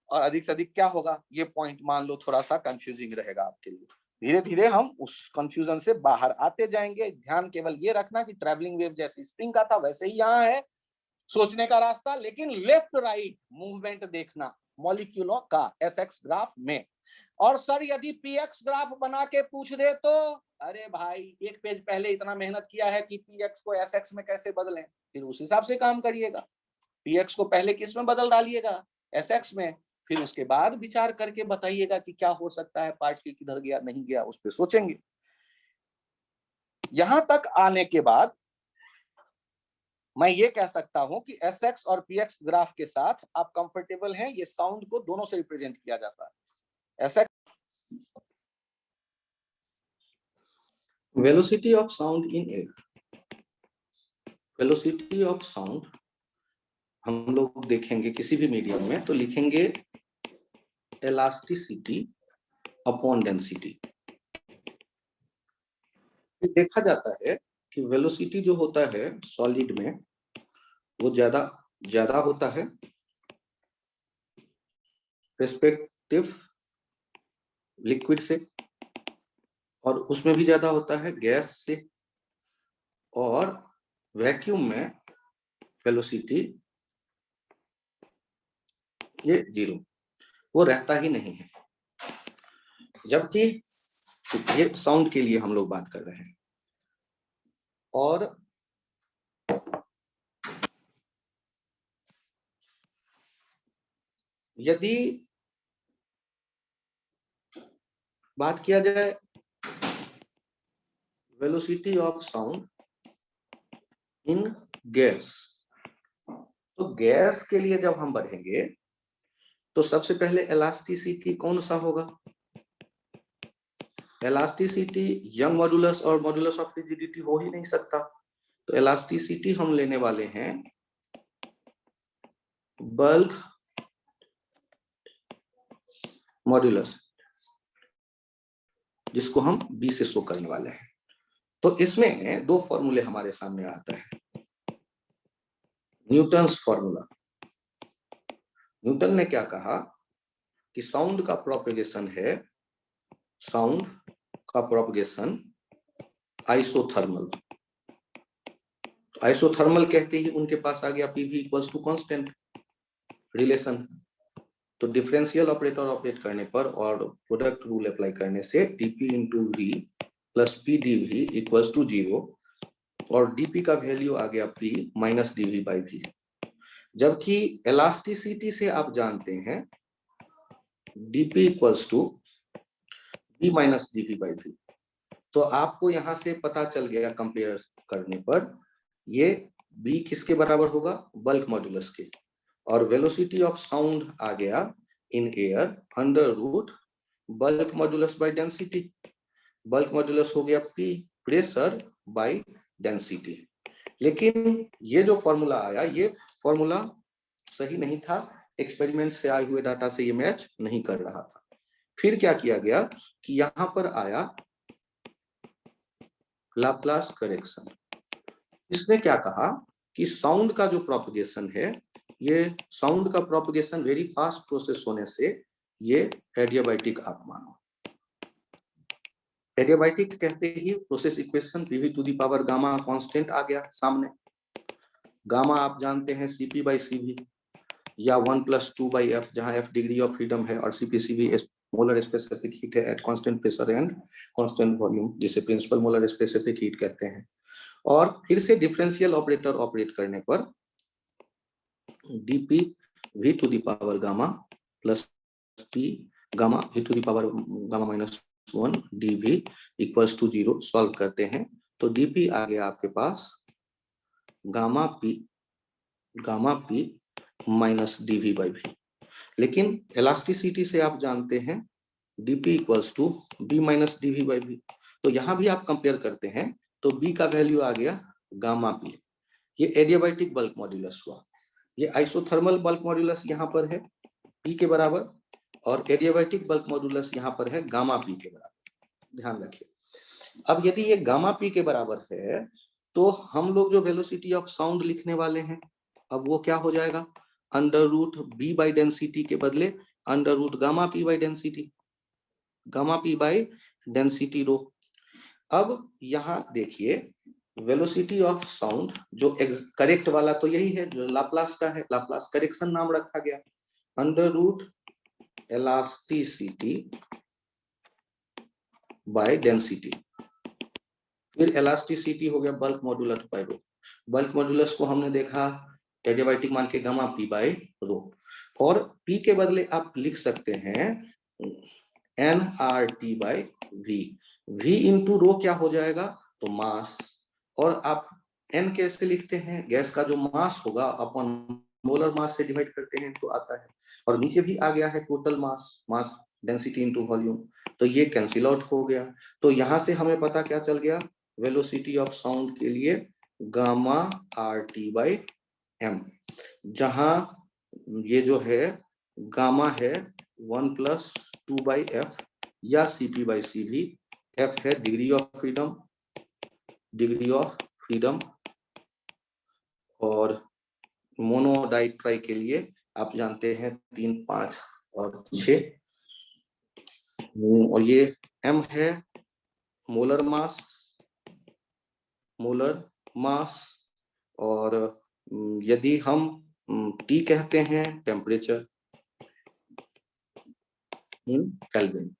और अधिक से अधिक क्या होगा, ये पॉइंट मान लो थोड़ा सा कंफ्यूजिंग रहेगा आपके लिए। धीरे धीरे हम उस कंफ्यूजन से बाहर आते जाएंगे। ध्यान केवल ये रखना कि ट्रैवलिंग वेव जैसे स्प्रिंग का था वैसे ही यहाँ है सोचने का रास्ता, लेकिन लेफ्ट राइट मूवमेंट देखना मॉलिक्यूलों का एसएक्स ग्राफ में। और सर यदि पीएक्स ग्राफ बना के पूछ दे तो, अरे भाई एक पेज पहले इतना मेहनत किया है कि पीएक्स को एसएक्स में कैसे बदलें, फिर उस हिसाब से काम करिएगा। पीएक्स को पहले किस में बदल डालिएगा? एसएक्स में। फिर उसके बाद विचार करके बताइएगा कि क्या हो सकता है, पार्टिकल किधर गया नहीं गया, उस पर सोचेंगे। यहां तक आने के बाद मैं ये कह सकता हूं कि एसएक्स और पीएक्स ग्राफ के साथ आप कंफर्टेबल हैं। ये साउंड को दोनों से रिप्रेजेंट किया जाता है। SX velocity of sound in air. Velocity of sound हम लोग देखेंगे किसी भी मीडियम में तो लिखेंगे इलास्टिसिटी अपॉन डेंसिटी। देखा जाता है कि वेलोसिटी जो होता है सॉलिड में वो ज्यादा होता है रेस्पेक्टिव लिक्विड से, और उसमें भी ज्यादा होता है गैस से, और वैक्यूम में वेलोसिटी ये 0, वो रहता ही नहीं है। जबकि ये साउंड के लिए हम लोग बात कर रहे हैं। और यदि बात किया जाए velocity of sound in gas, तो गैस के लिए जब हम बढ़ेंगे तो सबसे पहले इलास्टिसिटी कौन सा होगा? इलास्टिसिटी यंग मॉड्यूलस और मॉड्यूलस ऑफ रिजिडिटी हो ही नहीं सकता। तो इलास्टिसिटी हम लेने वाले हैं बल्क मॉड्यूलस, जिसको हम B से शो करने वाले हैं। तो इसमें दो फॉर्मूले हमारे सामने आता है। Newton's formula. न्यूटन ने क्या कहा कि साउंड का प्रोपगेशन है, साउंड का प्रोपगेशन आइसोथर्मल। आइसोथर्मल कहते ही उनके पास आ गया PV equals to constant relation. तो डिफरेंशियल ऑपरेटर ऑपरेट करने पर और प्रोडक्ट रूल अप्लाई करने से dP into V plus P DV equals to 0 और डीपी का वैल्यू आ गया P minus DV by V. जबकि इलास्टिसिटी से आप जानते हैं DP equals to B minus DV by V. तो आपको यहां से पता चल गया कंपेयर करने पर ये बी किसके बराबर होगा, बल्क मॉड्यूलस के, और वेलोसिटी ऑफ साउंड आ गया in air under root bulk modulus by density. Bulk modulus हो गया पी प्रेशर बाय डेंसिटी। लेकिन ये जो फॉर्मूला आया ये फॉर्मूला सही नहीं था, एक्सपेरिमेंट से आए हुए डाटा से ये मैच नहीं कर रहा था। फिर क्या किया गया कि यहां पर आया लाप्लास करेक्शन। इसने क्या कहा कि साउंड का जो प्रोपगेशन है, ये साउंड का प्रोपगेशन वेरी फास्ट प्रोसेस होने से ये एडियाबैटिक आप मानो। एडियाबैटिक कहते ही process equation PV to the power gamma constant आ गया सामने। गामा आप जानते हैं सीपी बाई सीवी या 1 + 2/f, जहां f डिग्री ऑफ फ्रीडम है और सीपीसीवी मोलर स्पेसिफिक हीट है at constant pressure and constant volume, जिसे प्रिंसिपल मोलर स्पेसिफिक हीट कहते हैं। और फिर से डिफरेंशियल ऑपरेटर ऑपरेट करने पर dp v to the power gamma plus p gamma v to the power gamma minus 1 dv equals to 0 solve करते हैं तो dp आ गया आपके पास gamma p minus dv by v। लेकिन इलास्टिसिटी से आप जानते हैं dp equals to b minus dv by v। तो यहां भी आप कंपेयर करते हैं तो b का वैल्यू आ गया गामा p। ये एडियाबैटिक बल्क मॉड्यूलस हुआ। ये आइसोथर्मल बल्क मॉड्यूलस यहाँ पर है p के बराबर और एडियाबैटिक बल्क मॉड्यूलस यहाँ पर है गामा p के बराबर। ध्यान रखिए। अब यदि ये गामा p के बराबर है तो हम लोग जो वेलोसिटी ऑफ साउंड लिखने वाले हैं, अब वो क्या हो जाएगा, under root b by density के बदले under root gamma p by density, gamma p by density rho. अब यहाँ देखिए वेलोसिटी ऑफ साउंड जो करेक्ट वाला तो यही है जो लाप्लास का है, लाप्लास करेक्शन नाम रखा गया under root elasticity by density. फिर इलास्टिसिटी हो गया bulk modulus by rho. Bulk modulus को हमने देखा एडियाबैटिक मान के गामा पी बाय रो, और पी के बदले आप लिख सकते हैं N R T by V. V into rho क्या हो जाएगा, तो मास, और आप एन कैसे लिखते हैं, गैस का जो मास होगा अपन मोलर मास से डिवाइड करते हैं तो आता है, और नीचे भी आ गया है total mass, mass density into volume, तो ये कैंसिल आउट हो गया। तो यहां से हमें पता क्या चल गया, वेलोसिटी ऑफ साउंड के लिए gamma R T by M, जहां ये जो है गामा है 1 + 2/f या cp बाई cv, f है डिग्री ऑफ फ्रीडम, और मोनोडाइट्राई के लिए आप जानते हैं 3, 5 और 6, और ये m है मोलर मास, और यदि हम T कहते हैं टेम्परेचर इन केल्विन।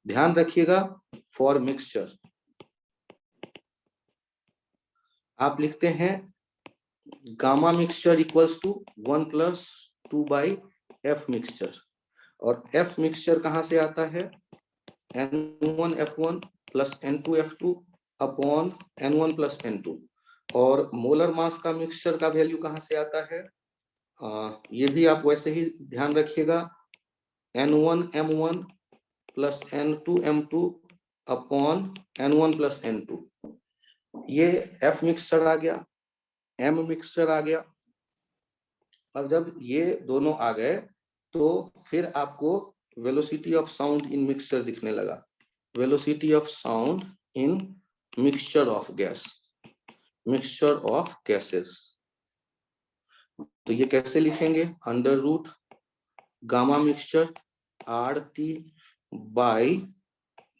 ध्यान रखिएगा फॉर मिक्सचर आप लिखते हैं gamma mixture equals to 1 + 2/f mixture, और f मिक्सचर कहां से आता है, n1f1 + n2f2 upon n1 + n2, और मोलर मास का मिक्सचर का वैल्यू कहां से आता है, ये भी आप वैसे ही ध्यान रखिएगा n1m1 + n2m2 upon n1 + n2। ये f मिक्सचर आ गया, m मिक्सचर आ गया। अब जब ये दोनों आ गए तो फिर आपको velocity of sound in mixture दिखने लगा, velocity of sound in mixture of gases. तो ये कैसे लिखेंगे, under root gamma mixture R T by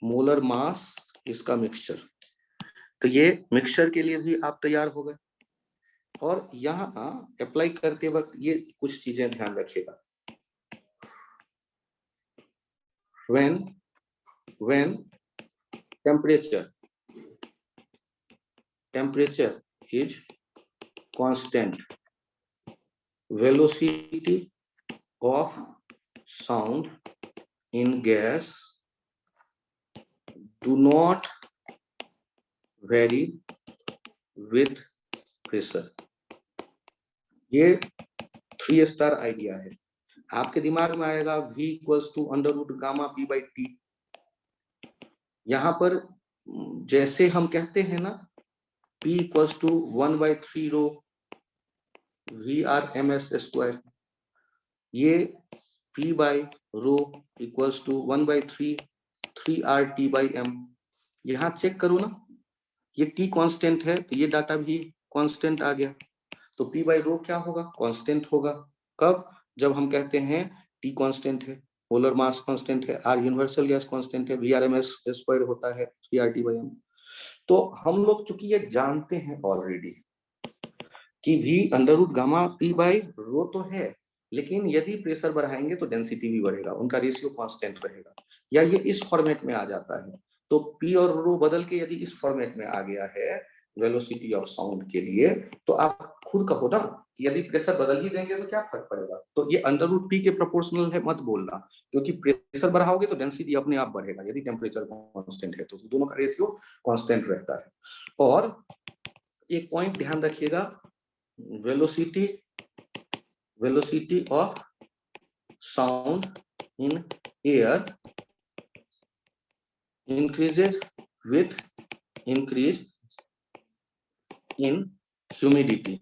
molar mass इसका मिक्सचर। तो ये मिक्सचर के लिए भी आप तैयार हो गए। और यहाँ अप्लाई करते वक्त ये कुछ चीजें ध्यान रखिएगा। when temperature is constant, velocity of sound in gas do not vary with pressure। ये 3 स्टार आइडिया है। आपके दिमाग में आएगा V equals to under root gamma P by T. यहाँ पर जैसे हम कहते हैं ना P equals to 1/3 rho VRMS square, ये P by rho equals to 1/3 3RT by M। यहाँ चेक करो ना, ये T कांस्टेंट है तो ये डाटा भी कांस्टेंट आ गया, तो P बाई रो क्या होगा? कांस्टेंट होगा। कब? जब हम कहते हैं T कांस्टेंट है, मोलर मास कांस्टेंट है, R यूनिवर्सल गैस कांस्टेंट है, VRMS स्क्वायर होता है 3RT बाई M। तो हम लोग चूंकि ये जानते हैं ऑलरेडी कि V under root gamma P by rho तो है, लेकिन यदि प्रेशर बढ़ाएंगे तो डेंसिटी भी बढ़ेगा, उनका रेशियो कांस्टेंट रहेगा, या ये इस फॉर्मेट में आ जाता है। तो P और रो बदल के यदि इस फॉर्मेट में आ गया है वेलोसिटी ऑफ साउंड के लिए, तो आप खुद कहो ना कि यदि प्रेशर बदल ही देंगे तो क्या फर्क पड़ेगा। तो ये अंडर रूट P के प्रोपोर्शनल है मत बोलना, क्योंकि प्रेशर बढ़ाओगे तो डेंसिटी अपने आप बढ़ेगा यदि टेम्परेचर कांस्टेंट है, तो दोनों का रेशियो कांस्टेंट रहता है। और एक पॉइंट ध्यान रखिएगा, velocity of sound in air increases with increase in humidity।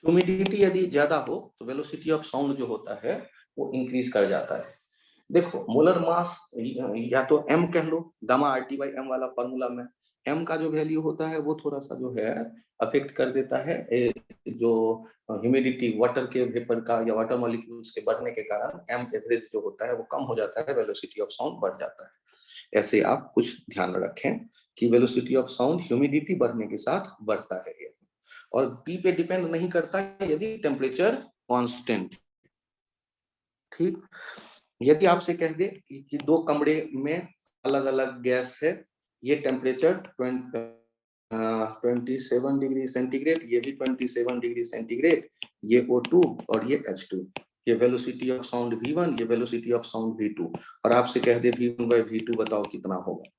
Humidity यदि ज्यादा हो तो वेलोसिटी ऑफ साउंड जो होता है वो इंक्रीज कर जाता है। देखो मोलर मास या तो m कह लो, गामा RT बाई M वाला फॉर्मूला में m का जो वैल्यू होता है वो थोड़ा सा जो है अफेक्ट कर देता है जो ह्यूमिडिटी वाटर के वेपर का या वाटर मॉलिक्यूल्स के बढ़ने के कारण m एवरेज जो होता है वो कम हो जाता है, वेलोसिटी ऑफ साउंड बढ़ जाता है। ऐसे आप कुछ ध्यान रखें कि वेलोसिटी ऑफ साउंड ह्यूमिडिटी बढ़ने के साथ बढ़ता है, और P पे डिपेंड नहीं करता यदि टेम्परेचर कांस्टेंट। ठीक, यदि आपसे कह दे कि 2 कमरे में अलग अलग गैस है, ये टेम्परेचर 27 डिग्री सेंटीग्रेड, ये भी 27 डिग्री सेंटीग्रेड, ये O2 और ये H2, ये वेलोसिटी ऑफ साउंड V1, ये वेलोसिटी ऑफ साउंड V2, और आपसे कह दे V1 बाई V2 बताओ कितना होगा।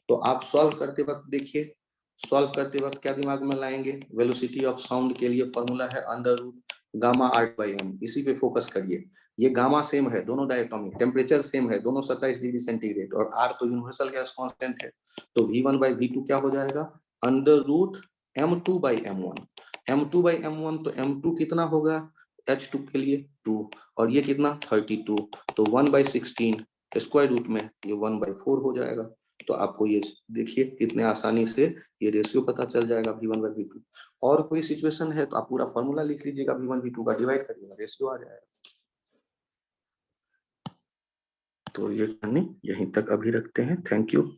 तो आप सॉल्व करते वक्त देखिए, सॉल्व करते वक्त क्या दिमाग में लाएंगे? वेलोसिटी ऑफ साउंड के लिए फॉर्मूला है under root gamma RT by M, इसी पे फोकस करिए। ये गामा सेम है, दोनों डायटोमिक, टेम्परेचर सेम है, दोनों 27 डिग्री सेंटीग्रेड, और R तो यूनिवर्सल गैस कांस्टेंट है, तो V1 बाई V2 क्या हो जाएगा? Under root M2 by M1। M2 by M1 तो M2 कितना होगा H2 के लिए 2, और ये कितना 32, तो 1/16 स्क्वायर रूट में ये 1/4 हो जाएगा। तो आपको ये देखिए कितने आसानी से ये रेशियो पता चल जाएगा V1 बाई V2। और कोई सिचुएशन है तो आप पूरा फॉर्मूला लिख लीजिएगा, V1 V2 का डिवाइड करिएगा, रेशियो आ जाएगा। तो ये यहीं तक अभी रखते हैं। Thank you.